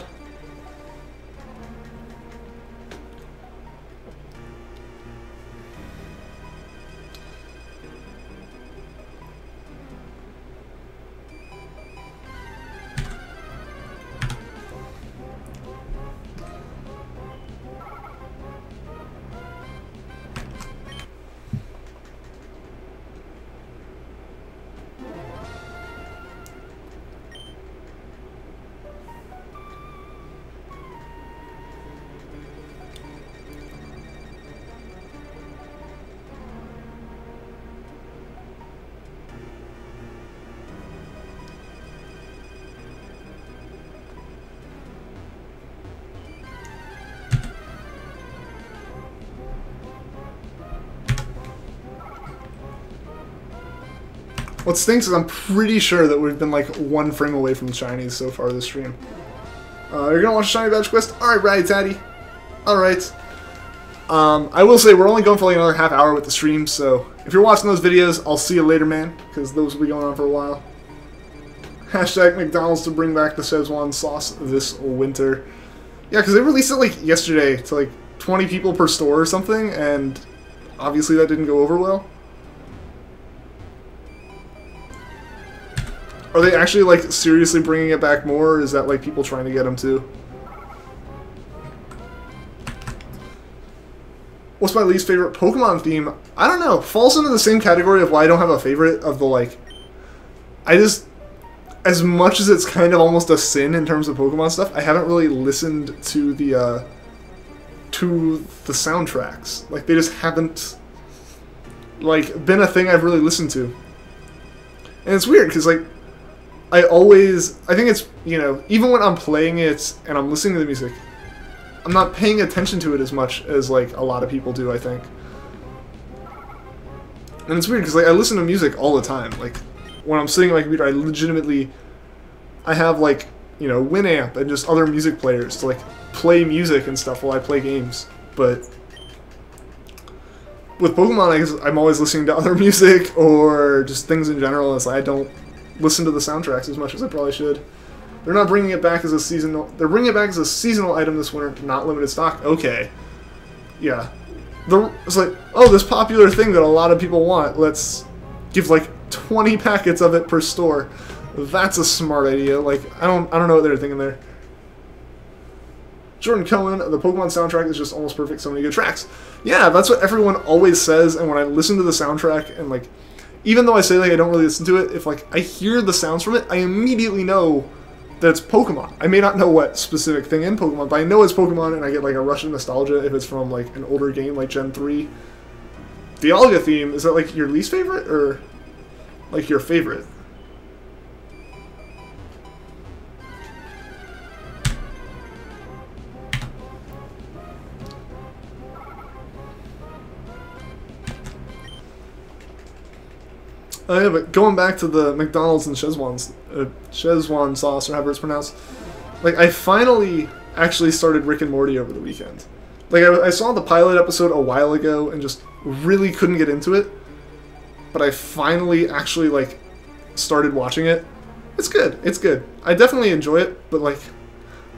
What stinks is I'm pretty sure that we've been like 1 frame away from the Shinies so far this stream. You're gonna watch Shiny Badge Quest? Alright, Ratty Tatty. Alright. I will say we're only going for like another half hour with the stream, so if you're watching those videos, I'll see you later, man, because those will be going on for a while. Hashtag McDonald's to bring back the Szechuan sauce this winter. Yeah, because they released it like yesterday to like 20 people per store or something, and obviously that didn't go over well. Are they actually, like, seriously bringing it back more, or is that, like, people trying to get them to? What's my least favorite Pokemon theme? I don't know. Falls into the same category of why I don't have a favorite of the, like... I just... As much as it's kind of almost a sin in terms of Pokemon stuff, I haven't really listened to the soundtracks. Like, they just haven't, like, been a thing I've really listened to. And it's weird, because, like... I think it's, you know, even when I'm playing it and I'm listening to the music, I'm not paying attention to it as much as, like, a lot of people do, I think. And it's weird, because, like, I listen to music all the time. Like, when I'm sitting at my computer, I have, like, you know, Winamp and just other music players to, like, play music and stuff while I play games. But with Pokemon, I'm always listening to other music or just things in general, and it's like I don't listen to the soundtracks as much as I probably should. They're not bringing it back as a seasonal... They're bringing it back as a seasonal item this winter, not limited stock. Okay. Yeah. It's like, oh, this popular thing that a lot of people want. Let's give, like, 20 packets of it per store. That's a smart idea. Like, I don't know what they're thinking there. Jordan Cohen, the Pokemon soundtrack is just almost perfect. So many good tracks. Yeah, that's what everyone always says. And when I listen to the soundtrack, and like, even though I say like I don't really listen to it, if like I hear the sounds from it, I immediately know that it's Pokemon. I may not know what specific thing in Pokemon, but I know it's Pokemon, and I get like a rush of nostalgia if it's from like an older game like Gen 3. The Dialga theme, is that like your least favorite or like your favorite? Oh yeah, but going back to the McDonald's and Szechuan sauce, or however it's pronounced, like I finally actually started Rick and Morty over the weekend. Like I saw the pilot episode a while ago and just really couldn't get into it, but I finally actually like started watching it. It's good. It's good. I definitely enjoy it, but like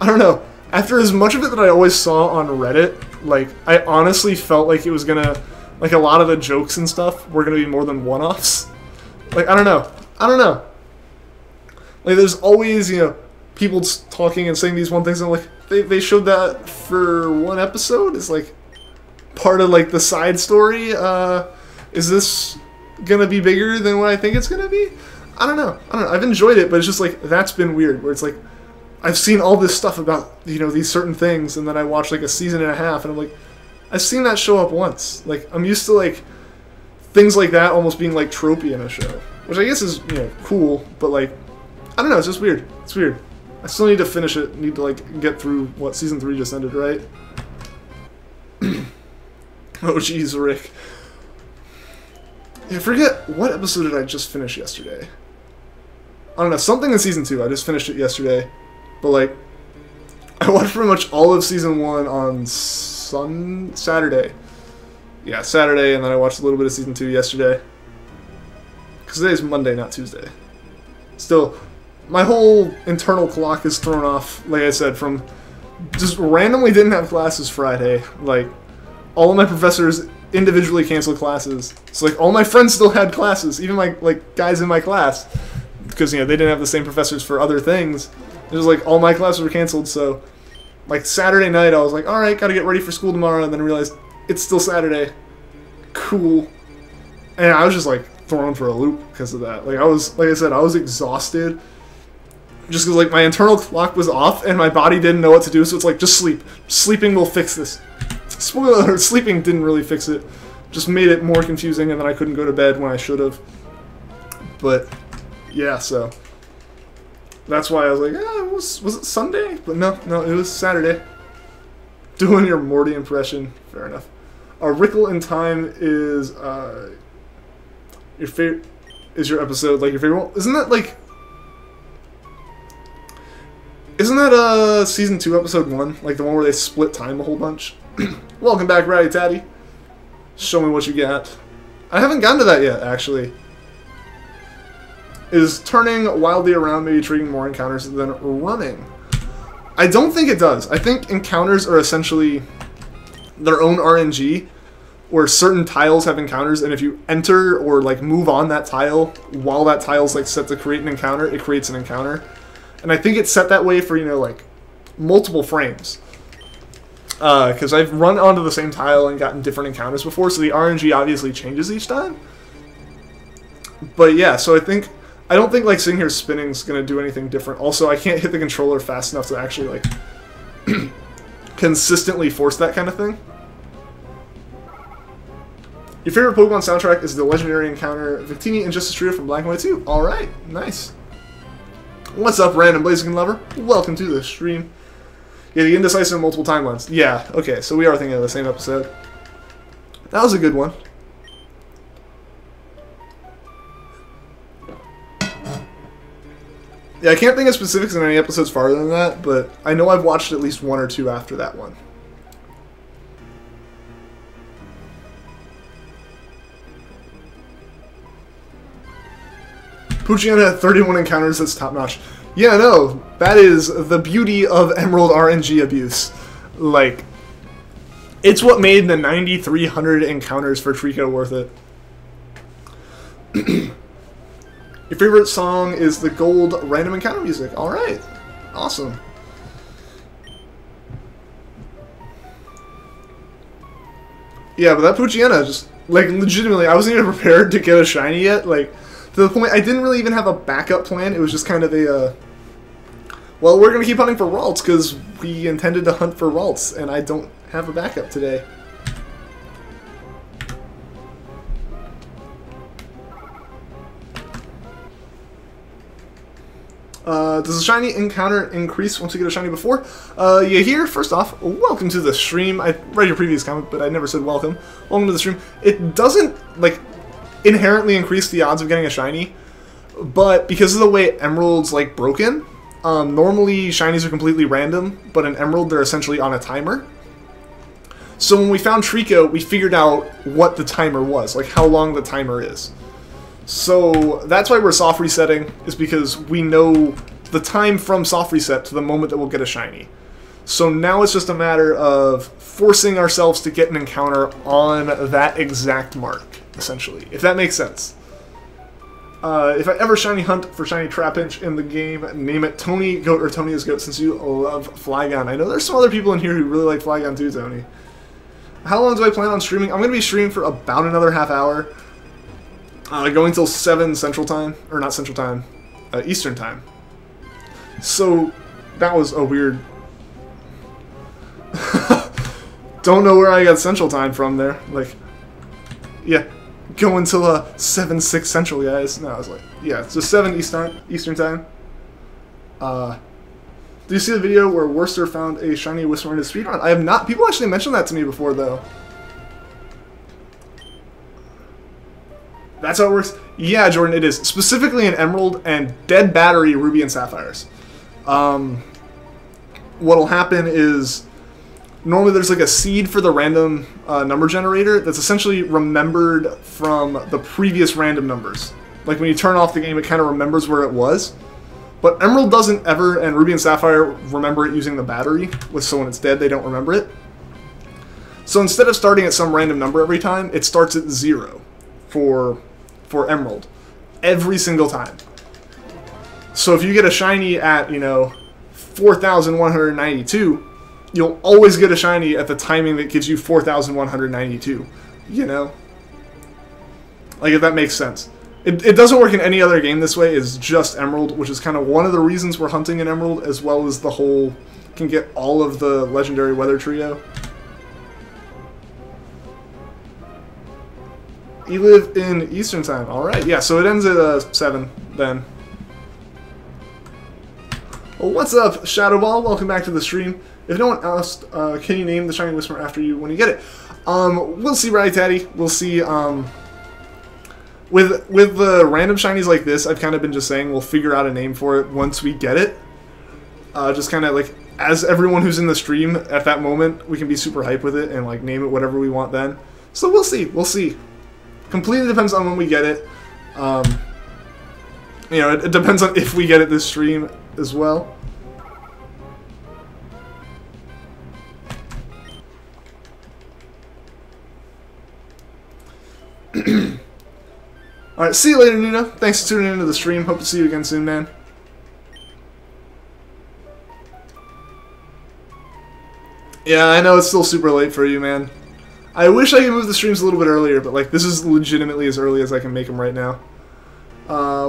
I don't know. After as much of it that I always saw on Reddit, like I honestly felt like it was gonna, like a lot of the jokes and stuff were gonna be more than one-offs. Like, I don't know. I don't know. Like, there's always, you know, people talking and saying these one things, and I'm like, they showed that for one episode? It's like part of, like, the side story? Is this gonna be bigger than what I think it's gonna be? I don't know. I don't know. I've enjoyed it, but it's just, like, that's been weird, where it's like, I've seen all this stuff about, you know, these certain things, and then I watch, like, a season and a half, and I'm like, I've seen that show up once. Like, I'm used to, like, things like that almost being like tropey in a show, which I guess is, you know, cool, but like, I don't know, it's just weird. It's weird. I still need to finish it. Need to like get through what season 3 just ended, right? Oh jeez, Rick. I forget what episode did I just finish yesterday. I don't know, something in season 2. I just finished it yesterday, but like, I watched pretty much all of season 1 on Saturday. Yeah, Saturday, and then I watched a little bit of Season 2 yesterday. Because today's Monday, not Tuesday. Still, my whole internal clock is thrown off, like I said, from just randomly didn't have classes Friday. Like, all of my professors individually canceled classes. So, like, all my friends still had classes, even my, like, guys in my class. Because, you know, they didn't have the same professors for other things. It was like, all my classes were canceled, so, like, Saturday night, I was like, alright, gotta get ready for school tomorrow, and then realized, it's still Saturday. Cool. And I was just like thrown for a loop because of that. Like I was, like I said, I was exhausted. Just because like my internal clock was off and my body didn't know what to do. So it's like, just sleep. Sleeping will fix this. Spoiler alert, sleeping didn't really fix it. Just made it more confusing, and then I couldn't go to bed when I should have. But yeah, so that's why I was like, was it Sunday? But no, it was Saturday. Doing your Morty impression. Fair enough. Wrinkle in Time is your favorite. Is your episode like your favorite one? Isn't that like? Isn't that season 2 episode 1, like the one where they split time a whole bunch? Welcome back, Ratty Tatty. Show me what you got. I haven't gotten to that yet, actually. Is turning wildly around maybe triggering more encounters than running? I don't think it does. I think encounters are essentially their own RNG, where certain tiles have encounters, and if you enter or like move on that tile while that tile's like set to create an encounter, it creates an encounter. And I think it's set that way for, you know, like multiple frames. Because I've run onto the same tile and gotten different encounters before, so the RNG obviously changes each time. But yeah, so I don't think like sitting here spinning's gonna do anything different. Also, I can't hit the controller fast enough to actually like consistently force that kind of thing. Your favorite Pokemon soundtrack is the legendary encounter Victini and Justice Trio from Black and White 2. Alright, nice. What's up, random Blazing Lover? Welcome to the stream. Yeah, the indecisive multiple timelines. Yeah, okay, so we are thinking of the same episode. That was a good one. Yeah, I can't think of specifics in any episodes farther than that, but I know I've watched at least 1 or 2 after that one. Poochyena had 31 encounters, that's top notch. Yeah, no, that is the beauty of Emerald RNG abuse. Like, it's what made the 9,300 encounters for Treecko worth it. Your favorite song is the Gold Random Encounter music. Alright. Awesome. Yeah, but that Poochyena just, like, legitimately, I wasn't even prepared to get a shiny yet. Like, to the point, I didn't really even have a backup plan. It was just kind of a, well, we're going to keep hunting for Ralts, because we intended to hunt for Ralts, and I don't have a backup today. Does the shiny encounter increase once you get a shiny before? Yeah, here, first off, welcome to the stream. I read your previous comment, but I never said welcome. Welcome to the stream. It doesn't, like, inherently increase the odds of getting a shiny, but because of the way Emerald's, like, broken, normally shinies are completely random, but in Emerald they're essentially on a timer. So when we found Treecko, we figured out what the timer was, like how long the timer is. So that's why we're soft resetting, is because we know the time from soft reset to the moment that we'll get a shiny. So now it's just a matter of forcing ourselves to get an encounter on that exact mark, essentially, if that makes sense. If I ever shiny hunt for shiny Trapinch in the game, name it Tony Goat or Tony is Goat, since you love Flygon. I know there's some other people in here who really like Flygon too, Tony. How long do I plan on streaming? I'm going to be streaming for about another half hour. Going till 7 Central Time, or not Central Time, Eastern Time. So, that was a weird... Don't know where I got Central Time from there. Like, yeah, going till 7-6 Central, guys. No, I was like, yeah, it's just 7 Eastern Time. Do you see the video where Worcester found a shiny Whismur in his speedrun? I have not. People actually mentioned that to me before, though. That's how it works? Yeah, Jordan, it is. Specifically in Emerald and Dead Battery, Ruby and Sapphires. What'll happen is, normally there's like a seed for the random number generator that's essentially remembered from the previous random numbers. Like when you turn off the game, it kind of remembers where it was. But Emerald doesn't ever, and Ruby and Sapphire remember it using the battery, so when it's dead, they don't remember it. So instead of starting at some random number every time, it starts at 0 for Emerald. Every single time. So if you get a shiny at, you know, 4,192, you'll always get a shiny at the timing that gives you 4,192, you know? Like, if that makes sense. It doesn't work in any other game this way, it's just Emerald, which is kind of one of the reasons we're hunting in Emerald, as well as the whole, can get all of the legendary weather trio. You live in Eastern Time, alright, yeah, so it ends at 7 then. Well, what's up, Shadowball? Welcome back to the stream. If no one asked, can you name the shiny Whismur after you when you get it? We'll see, Rally Tatty. We'll see, with the random shinies like this, I've kind of been just saying we'll figure out a name for it once we get it. Just kind of like, as everyone who's in the stream at that moment, we can be super hype with it and like name it whatever we want then. So we'll see, we'll see. Completely depends on when we get it. You know, it depends on if we get it this stream as well. Alright, see you later, Nuno. Thanks for tuning into the stream. Hope to see you again soon, man. Yeah, I know it's still super late for you, man. I wish I could move the streams a little bit earlier, but like this is legitimately as early as I can make them right now.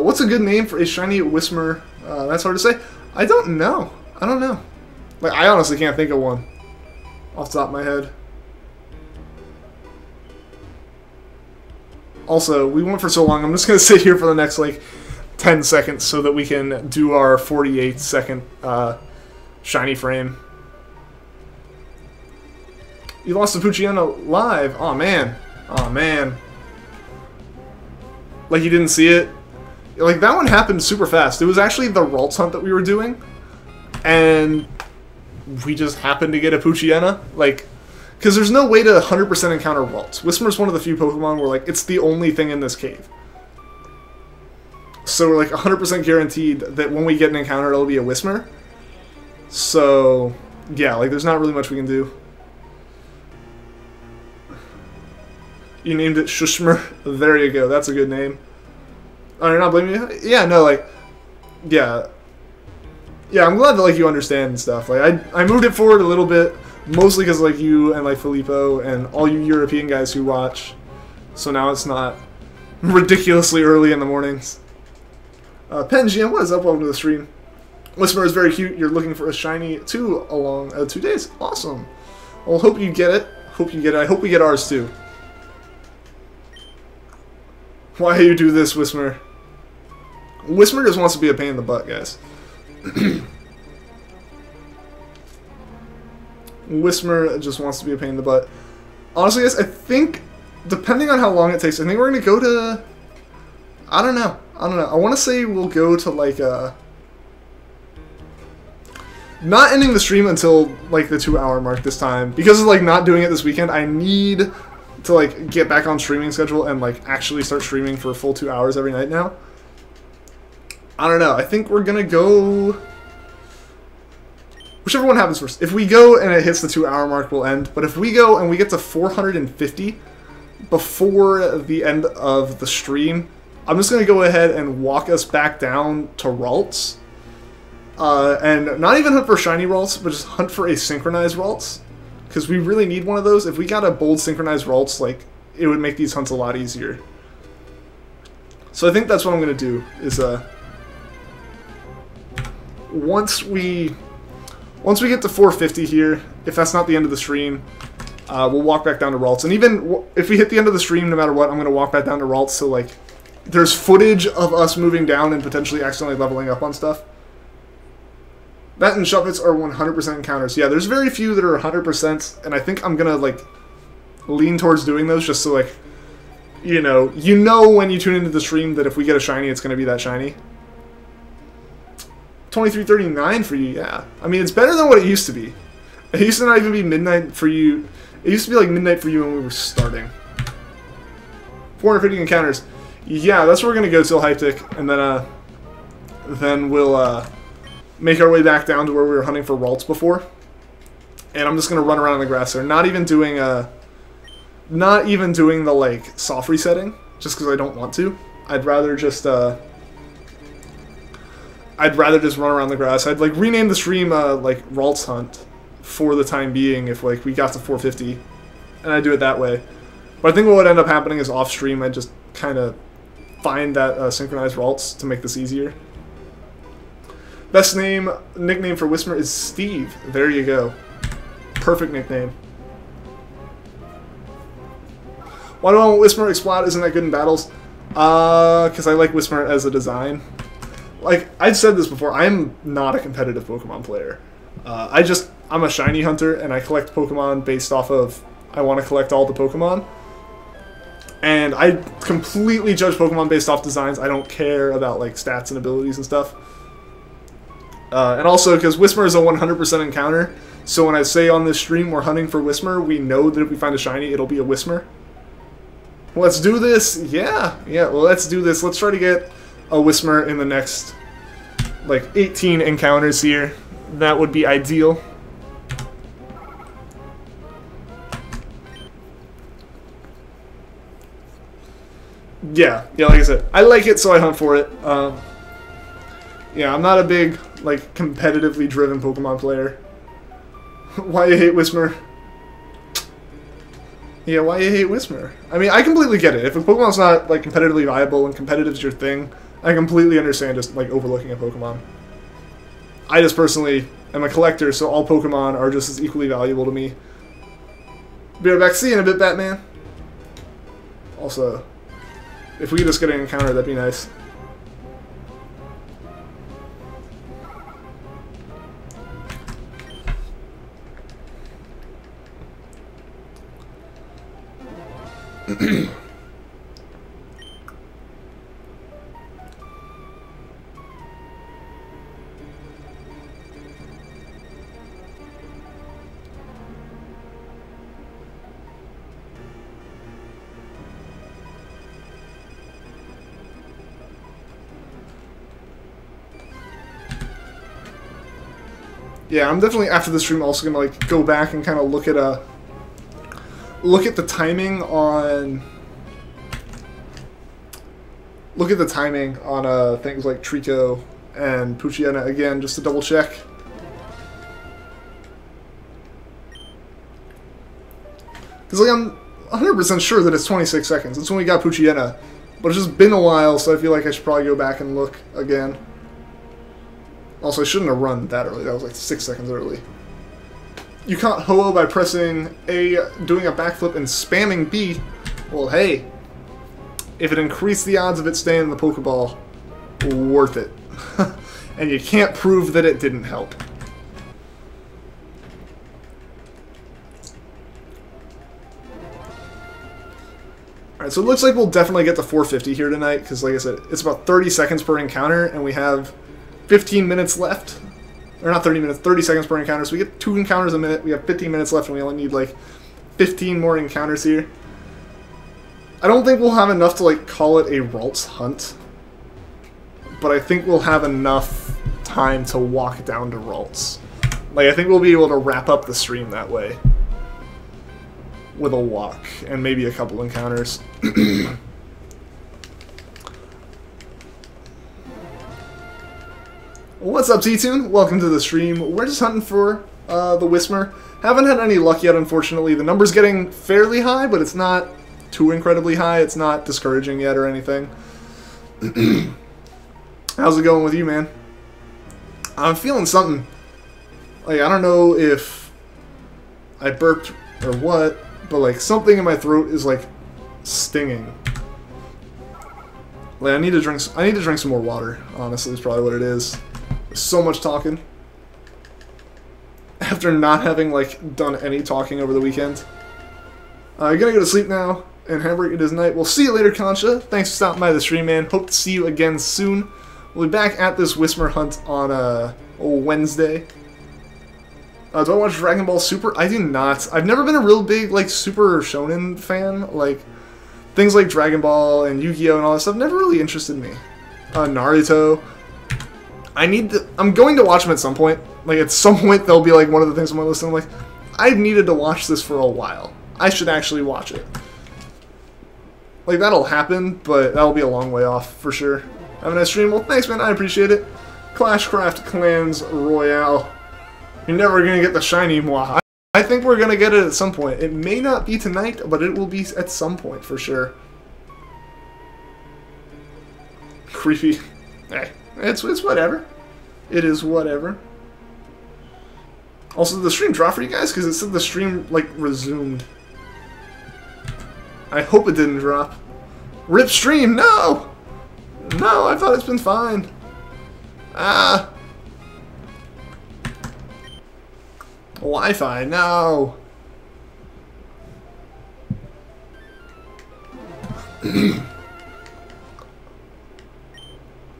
What's a good name for a shiny Whismur? That's hard to say. I don't know. I don't know. Like, I honestly can't think of one off the top of my head. Also, we went for so long, I'm just going to sit here for the next, like, 10 seconds so that we can do our 48-second shiny frame. You lost to Poochyena live. Oh man. Oh man. Like you didn't see it? Like that one happened super fast. It was actually the Ralts hunt that we were doing. And we just happened to get a Poochyena. Like, because there's no way to 100% encounter Ralts. Whismur's one of the few Pokemon where like it's the only thing in this cave. So we're like 100% guaranteed that when we get an encounter it'll be a Whismur. So, yeah, like there's not really much we can do. You named it Shushmer. There you go. That's a good name. Oh, you're not blaming me? Yeah, no, like, yeah. Yeah, I'm glad that, like, you understand and stuff. Like, I moved it forward a little bit, Mostly because like you and like Filippo and all you European guys who watch. So now it's not ridiculously early in the mornings. Penjian, what is up? Welcome to the stream. Whismur is very cute. You're looking for a shiny too along 2 days. Awesome. Well, hope you get it. Hope you get it. I hope we get ours too. Why you do this, Whismur? Whismur just wants to be a pain in the butt, guys. Whismur just wants to be a pain in the butt. Honestly, guys, I think, depending on how long it takes, I think we're going to go to... I don't know. I want to say we'll go to, like, not ending the stream until, like, the 2-hour mark this time. Because of, like, not doing it this weekend, I need to, like, get back on streaming schedule and, like, actually start streaming for a full 2 hours every night now. I don't know. I think we're going to go... Whichever one happens first. If we go and it hits the 2-hour mark, we'll end. But if we go and we get to 450 before the end of the stream, I'm just going to go ahead and walk us back down to Ralts. And not even hunt for shiny Ralts, but just hunt for a synchronized Ralts. Because we really need one of those. If we got a bold synchronized Ralts, like, it would make these hunts a lot easier. So I think that's what I'm going to do, is, once we get to 450 here, if that's not the end of the stream, we'll walk back down to Ralts. And even if we hit the end of the stream, no matter what, I'm going to walk back down to Ralts, so, like, there's footage of us moving down and potentially accidentally leveling up on stuff. That and Shuffits are 100% encounters. Yeah, there's very few that are 100%, and I think I'm going to, like, lean towards doing those just so, like, you know when you tune into the stream that if we get a shiny, it's going to be that shiny. 23:39 for you, yeah. I mean, it's better than what it used to be. It used to not even be midnight for you. It used to be like midnight for you when we were starting. 450 encounters. Yeah, that's where we're gonna go till Hyptic, and then we'll make our way back down to where we were hunting for Ralts before. And I'm just gonna run around in the grass there, not even doing the like soft resetting, just because I don't want to. I'd rather just run around the grass. I'd like rename the stream like Ralts Hunt for the time being if like we got to 450, and I'd do it that way. But I think what would end up happening is off stream I'd just kind of find that synchronized Ralts to make this easier. Best nickname for Whismur is Steve. There you go. Perfect nickname. Why do I want Whismur? Explode isn't that good in battles? Because I like Whismur as a design. Like, I've said this before, I'm not a competitive Pokemon player. I'm a shiny hunter, and I collect Pokemon based off of, I want to collect all the Pokemon. And I completely judge Pokemon based off designs. I don't care about, like, stats and abilities and stuff. And also, because Whismur is a 100% encounter, so when I say on this stream we're hunting for Whismur, we know that if we find a shiny, it'll be a Whismur. Let's do this! Yeah, well, let's do this. Let's try to get a Whismur in the next, like, 18 encounters here. That would be ideal. Yeah, like I said, I like it, so I hunt for it. Yeah, I'm not a big, like, competitively driven Pokemon player. Why you hate Whismur? Yeah, why you hate Whismur? I mean, I completely get it. If a Pokemon's not, like, competitively viable and competitive's your thing, I completely understand just, like, overlooking a Pokemon. I just personally am a collector, so all Pokemon are just as equally valuable to me. Be right back. See you in a bit, Batman. Also, if we could just get an encounter, that'd be nice. Yeah, I'm definitely after the stream also gonna like go back and kind of look at the timing on things like Treecko and Poochyena again, just to double check. Because like I'm 100% sure that it's 26 seconds. That's when we got Poochyena. But it's just been a while, so I feel like I should probably go back and look again. Also, I shouldn't have run that early. That was like 6 seconds early. You caught Ho-Oh by pressing A, doing a backflip, and spamming B. Well, hey. If it increased the odds of it staying in the Pokeball, worth it. And you can't prove that it didn't help. Alright, so it looks like we'll definitely get to 450 here tonight, because like I said, it's about 30 seconds per encounter, and we have 15 minutes left. Or not 30 minutes, 30 seconds per encounter, so we get 2 encounters a minute, we have 15 minutes left, and we only need like 15 more encounters here. I don't think we'll have enough to like call it a Ralts hunt, but I think we'll have enough time to walk down to Ralts. Like, I think we'll be able to wrap up the stream that way. With a walk, and maybe a couple encounters. What's up, T-Tune? Welcome to the stream. We're just hunting for the Whismur. Haven't had any luck yet, unfortunately. The number's getting fairly high, but it's not too incredibly high. It's not discouraging yet or anything. How's it going with you, man? I'm feeling something. Like, I don't know if I burped or what, but like something in my throat is like stinging. Like I need to drink some more water, honestly, is probably what it is. There's so much talking. After not having like done any talking over the weekend. I'm gonna go to sleep now, and Hamburg, it is night. We'll see you later, Concha. Thanks for stopping by the stream, man. Hope to see you again soon. We'll be back at this Whismur hunt on Wednesday. Do I watch Dragon Ball Super? I do not. I've never been a real big, like, Super Shonen fan. Like, things like Dragon Ball and Yu-Gi-Oh! And all that stuff never really interested me. Naruto. I'm going to watch them at some point. Like, at some point, they'll be, like, one of the things on my list. And I'm like, I've needed to watch this for a while. I should actually watch it. Like, that'll happen, but that'll be a long way off, for sure. Have a nice stream. Well, thanks, man. I appreciate it. Clashcraft Clans Royale. You're never going to get the shiny moi. I think we're going to get it at some point. It may not be tonight, but it will be at some point for sure. Creepy. Hey, it's whatever. It is whatever. Also, did the stream drop for you guys? Because it said the stream, like, resumed. I hope it didn't drop. RIP stream, no! No, I thought it's been fine. Ah. Wi-Fi, no!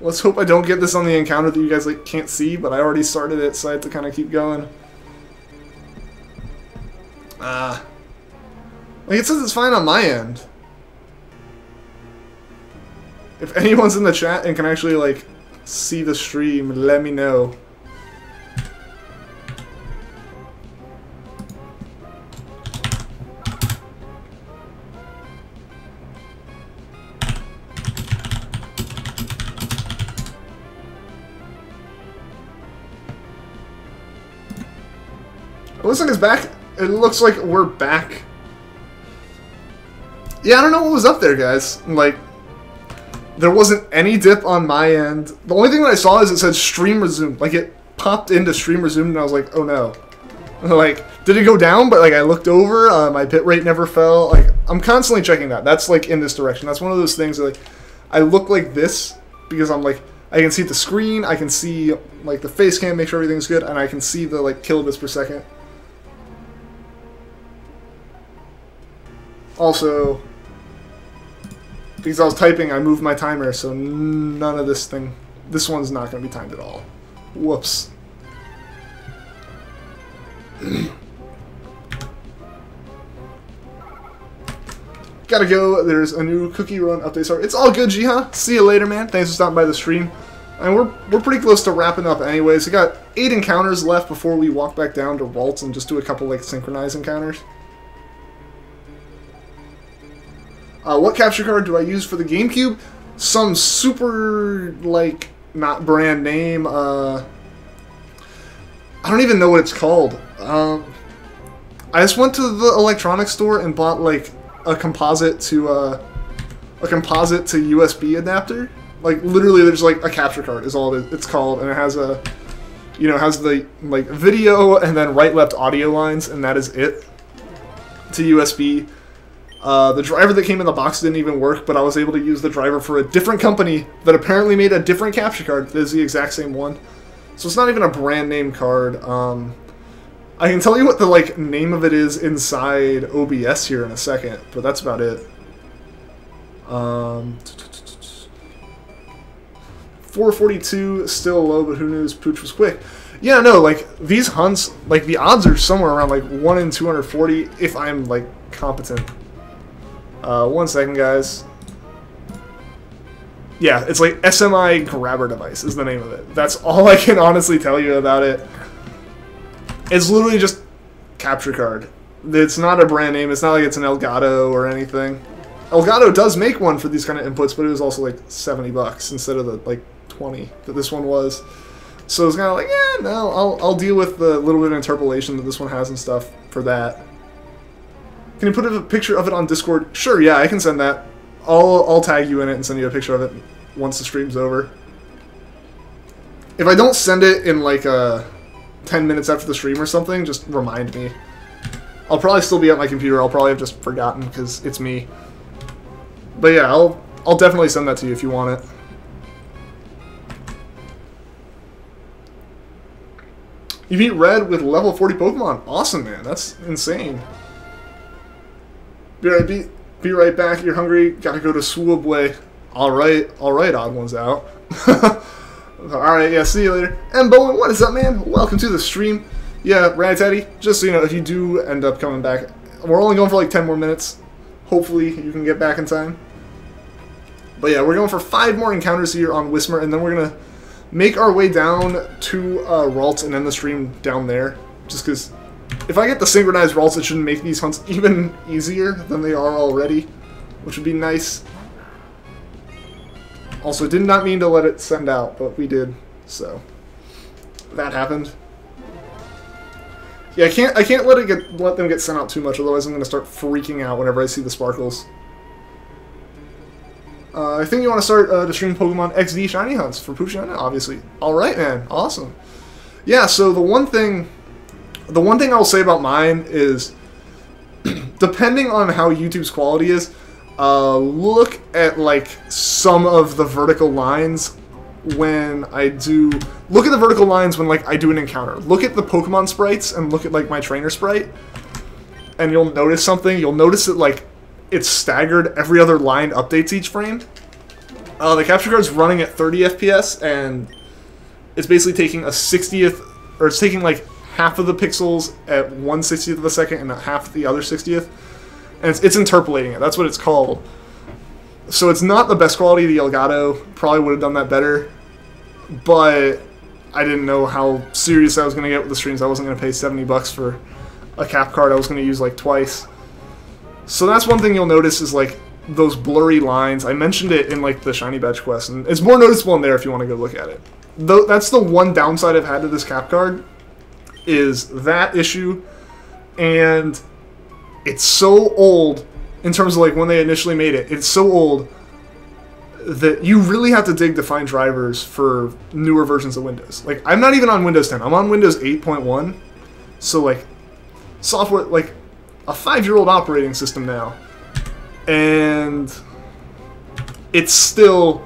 Let's hope I don't get this on the encounter that you guys like can't see, but I already started it, so I have to kind of keep going. Like it says it's fine on my end. If anyone's in the chat and can actually like see the stream, let me know. It looks like it's back. It looks like we're back. Yeah, I don't know what was up there, guys. Like, there wasn't any dip on my end. The only thing that I saw is it said stream resumed. Like, it popped into stream resumed, and I was like, oh no. Like, did it go down? But, like, I looked over. My bit rate never fell. Like, I'm constantly checking that. That's, like, in this direction. That's one of those things that, like, I look like this because I'm, like, I can see the screen. I can see, like, the face cam, make sure everything's good, and I can see the, like, kilobits per second. Also, because I was typing, I moved my timer, so none of this thing, this one's not going to be timed at all. Whoops. Gotta go, there's a new cookie run update. Sorry, it's all good, Jiha. See you later, man. Thanks for stopping by the stream. And we're pretty close to wrapping up anyways. We got 8 encounters left before we walk back down to Ralts and just do a couple, like, synchronized encounters. What capture card do I use for the GameCube? Some super, like, not brand name, I don't even know what it's called. I just went to the electronics store and bought like a composite to USB adapter. Like literally, there's like a capture card is all it's called, and it has a, you know, it has the like video and then right-left audio lines, and that is it. To USB. The driver that came in the box didn't even work, but I was able to use the driver for a different company that apparently made a different capture card that is the exact same one. So it's not even a brand name card. I can tell you what the like name of it is inside OBS here in a second, but that's about it. 442 still low, but who knew Pooch was quick? Yeah, no, like these hunts, like the odds are somewhere around like 1 in 240 if I'm like competent. 1 second, guys. Yeah, it's like SMI grabber device is the name of it. That's all I can honestly tell you about it. It's literally just capture card. It's not a brand name. It's not like it's an Elgato or anything. Elgato does make one for these kind of inputs, but it was also like $70 instead of the like 20 that this one was. So it's kind of like, yeah, no, I'll deal with the little bit of interpolation that this one has and stuff for that. Can you put a picture of it on Discord? Sure, yeah, I can send that. I'll tag you in it and send you a picture of it once the stream's over. If I don't send it in like 10 minutes after the stream or something, just remind me. I'll probably still be at my computer. I'll probably have just forgotten because it's me. But yeah, I'll definitely send that to you if you want it. You beat Red with level 40 Pokemon. Awesome, man. That's insane. Be right back. You're hungry. Gotta go to Swoobway. Alright, odd one's out. Alright, yeah, see you later. And Bowen, what is up, man? Welcome to the stream. Yeah, Teddy, just so you know, if you do end up coming back, we're only going for like 10 more minutes. Hopefully, you can get back in time. But yeah, we're going for 5 more encounters here on Whismur, and then we're gonna make our way down to Ralts and end the stream down there. Just because if I get the synchronized Ralts, it should make these hunts even easier than they are already, which would be nice. Also, did not mean to let it send out, but we did, so that happened. Yeah, I can't let them get sent out too much, otherwise I'm gonna start freaking out whenever I see the sparkles. I think you want to start to stream Pokemon XD Shiny hunts for Poochyena, obviously. Alright, man. Awesome. Yeah, so the one thing I'll say about mine is, depending on how YouTube's quality is, look at, like, some of the vertical lines when I do... Look at the vertical lines when, like, I do an encounter. Look at the Pokemon sprites and look at, like, my trainer sprite. And you'll notice something. You'll notice that, like, it's staggered. Every other line updates each frame. The capture card's running at 30 FPS, and it's basically taking a 60th, or it's taking like half of the pixels at 1/60th of a second and half the other 60th, and it's interpolating it. That's what it's called. So it's not the best quality. The Elgato probably would have done that better, but I didn't know how serious I was going to get with the streams. I wasn't going to pay $70 for a cap card I was going to use like twice. So that's one thing you'll notice is like those blurry lines. I mentioned it in like the Shiny Badge quest, and it's more noticeable in there if you want to go look at it. Though that's the one downside I've had to this cap card, is that issue, and it's so old in terms of like when they initially made it. It's so old that you really have to dig to find drivers for newer versions of Windows. Like, I'm not even on Windows 10. I'm on Windows 8.1, so like software, like a 5-year-old operating system now, and it still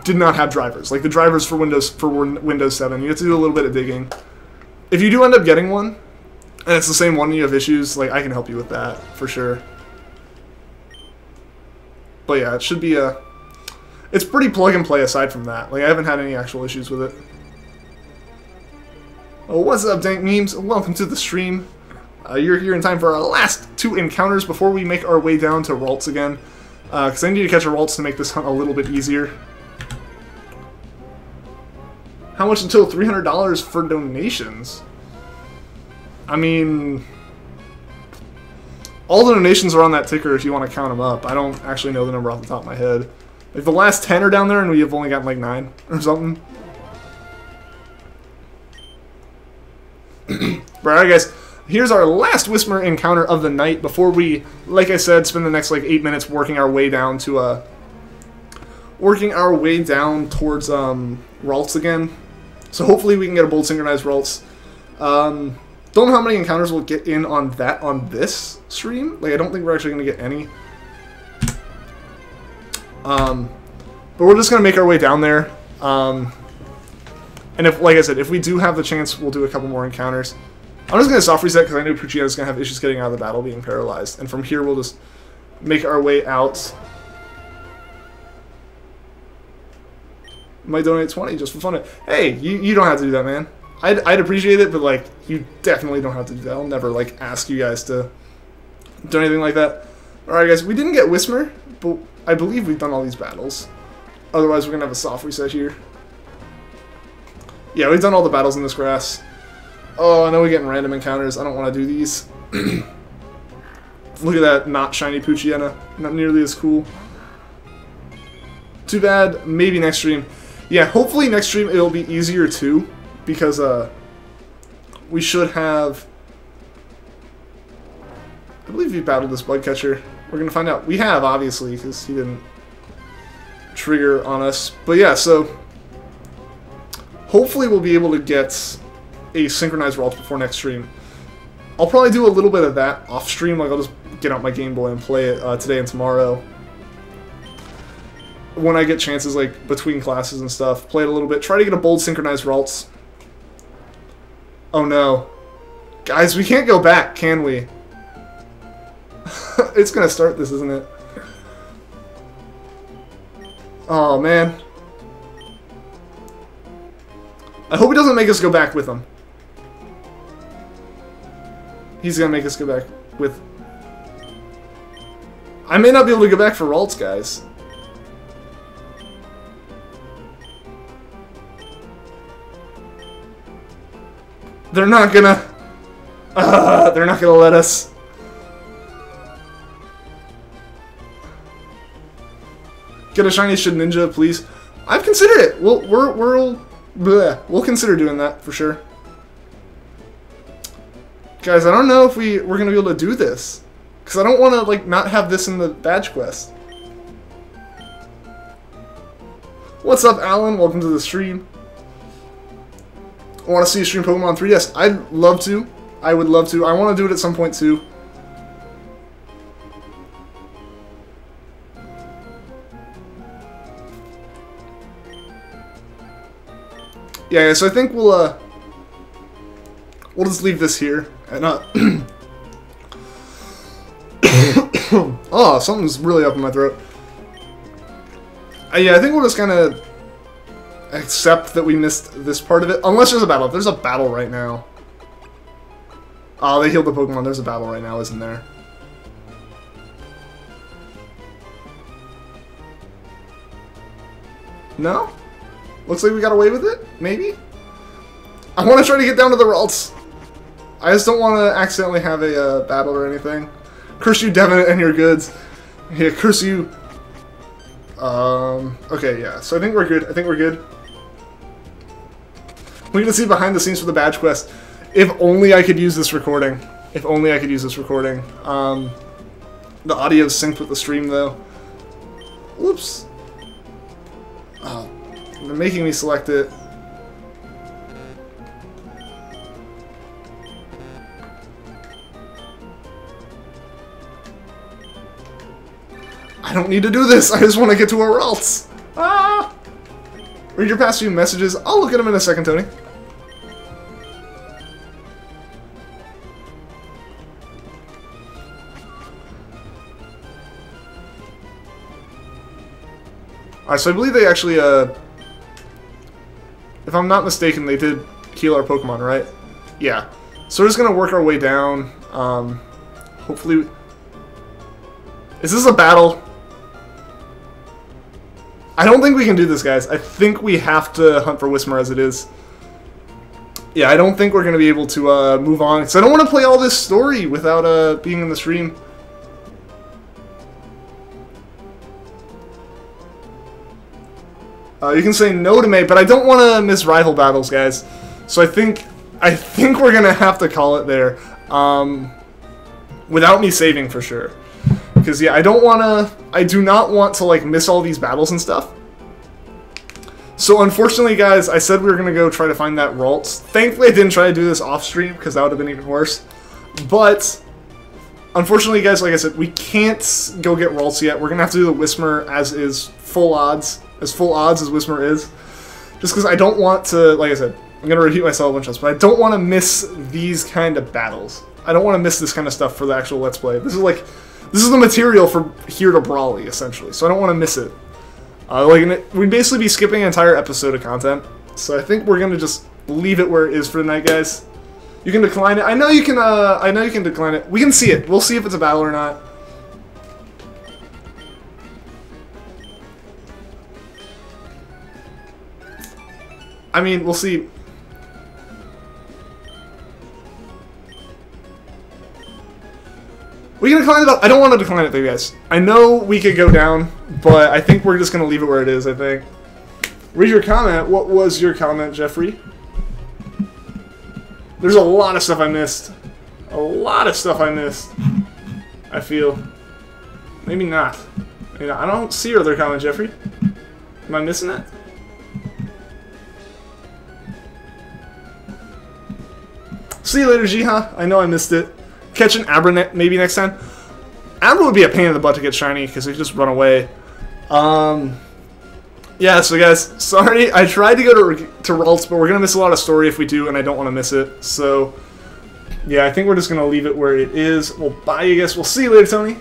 did not have drivers. Like the drivers for Windows 7, you have to do a little bit of digging. If you do end up getting one, and it's the same one and you have issues, like I can help you with that for sure. But yeah, it should be it's pretty plug and play aside from that. Like I haven't had any actual issues with it. Oh, what's up, Dank Memes? Welcome to the stream. You're here in time for our last 2 encounters before we make our way down to Ralts again. Because I need to catch a Ralts to make this hunt a little bit easier. How much until $300 for donations? I mean, all the donations are on that ticker if you want to count them up. I don't actually know the number off the top of my head. Like the last 10 are down there and we have only gotten like 9 or something. Alright guys, here's our last Whismur encounter of the night before we, like I said, spend the next like 8 minutes working our way down to towards Ralts again. So hopefully we can get a bold synchronized Ralts. Don't know how many encounters we'll get in on that on this stream. Like I don't think we're actually gonna get any. But we're just gonna make our way down there. And if, like I said, if we do have the chance, we'll do a couple more encounters. I'm just gonna soft reset because I know Poochyena is gonna have issues getting out of the battle, being paralyzed. And from here, we'll just make our way out. Might donate 20 just for fun. Hey, you don't have to do that, man. I'd appreciate it, but like you definitely don't have to do that. I'll never like ask you guys to do anything like that. All right, guys, we didn't get Whismur, but I believe we've done all these battles. Otherwise, we're gonna have a soft reset here. Yeah, we've done all the battles in this grass. Oh, I know we're getting random encounters. I don't want to do these. Look at that, not shiny Poochyena. Not nearly as cool. Too bad. Maybe next stream. Yeah, hopefully next stream it'll be easier too, because we should have. I believe we battled this bug catcher. We're gonna find out. We have, obviously, because he didn't trigger on us. But yeah, so hopefully we'll be able to get a synchronized Ralts before next stream. I'll probably do a little bit of that off stream. Like I'll just get out my Game Boy and play it today and tomorrow. When I get chances, like, between classes and stuff, play it a little bit. Try to get a bold synchronized Ralts. Oh no. Guys, we can't go back, can we? It's gonna start this, isn't it? Oh, man. I hope he doesn't make us go back with him. He's gonna make us go back with... I may not be able to go back for Ralts, guys. They're not gonna let us. Get a shiny Shid Ninja, please. I've considered it. We'll consider doing that for sure. Guys, I don't know if we're gonna be able to do this, because I don't want to like not have this in the badge quest. What's up, Alan? Welcome to the stream. I want to see you stream Pokemon 3DS. I'd love to. I would love to. I want to do it at some point too. Yeah, so I think we'll just leave this here and oh, something's really up in my throat. Yeah, I think we'll just kind of accept that we missed this part of it. Unless there's a battle. If there's a battle right now. Oh, they healed the Pokemon. There's a battle right now, isn't there? No? Looks like we got away with it? Maybe? I want to try to get down to the Ralts. I just don't want to accidentally have a battle or anything. Curse you, Devin, and your goods. Yeah, curse you. Okay, yeah. So I think we're good. I think we're good. We're gonna see behind the scenes for the badge quest. If only I could use this recording. If only I could use this recording. The audio's synced with the stream, though. Whoops. Oh, they're making me select it. I don't need to do this. I just want to get to our Ralts. Ah! Read your past few messages. I'll look at them in a second, Tony. Alright, so I believe they actually, if I'm not mistaken, they did heal our Pokemon, right? Yeah. So we're just gonna work our way down. Hopefully... Is this a battle? I don't think we can do this, guys. I think we have to hunt for Whismur as it is. Yeah, I don't think we're going to be able to move on. Because I don't want to play all this story without being in the stream. You can say no to me, but I don't want to miss rival battles, guys. So I think we're going to have to call it there. without me saving for sure. Because, yeah, I do not want to, like, miss all these battles and stuff. So, unfortunately, guys, I said we were going to go try to find that Ralts. Thankfully, I didn't try to do this off-stream, because that would have been even worse. But, unfortunately, guys, like I said, we can't go get Ralts yet. We're going to have to do the Whismur as is full odds. As full odds as Whismur is. Just because I don't want to, like I said, I'm going to repeat myself a bunch of times, but I don't want to miss these kind of battles. I don't want to miss this kind of stuff for the actual Let's Play. This is the material for here to Brawly, essentially, so I don't want to miss it. We'd basically be skipping an entire episode of content, so I think we're going to just leave it where it is for tonight, guys. You can decline it. I know you can decline it. We can see it. We'll see if it's a battle or not. I mean, we'll see. We can decline it up. I don't want to decline it though, guys. I know we could go down, but I think we're just going to leave it where it is, I think. Read your comment. What was your comment, Jeffrey? There's a lot of stuff I missed. A lot of stuff I missed. I feel. Maybe not. I don't see your other comment, Jeffrey. Am I missing that? See you later, Jiha. I know I missed it. Catch an Abra maybe next time. Abra would be a pain in the butt to get shiny because they just run away. Yeah, so guys, sorry. I tried to go to Ralts, but we're going to miss a lot of story if we do, and I don't want to miss it. So, yeah, I think we're just going to leave it where it is. Well, bye, you guys. We'll see you later, Tony.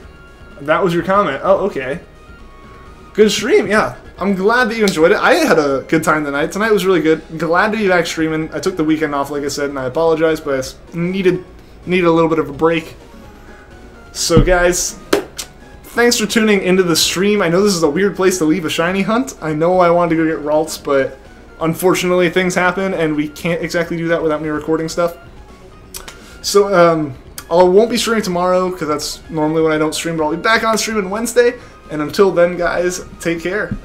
That was your comment. Oh, okay. Good stream, yeah. I'm glad that you enjoyed it. I had a good time tonight. Tonight was really good. Glad to be back streaming. I took the weekend off, like I said, and I apologize, but I needed a little bit of a break. So, guys, thanks for tuning into the stream. I know this is a weird place to leave a shiny hunt. I know I wanted to go get Ralts, but unfortunately things happen, and we can't exactly do that without me recording stuff. So, I won't be streaming tomorrow, because that's normally when I don't stream, but I'll be back on streaming Wednesday. And until then, guys, take care.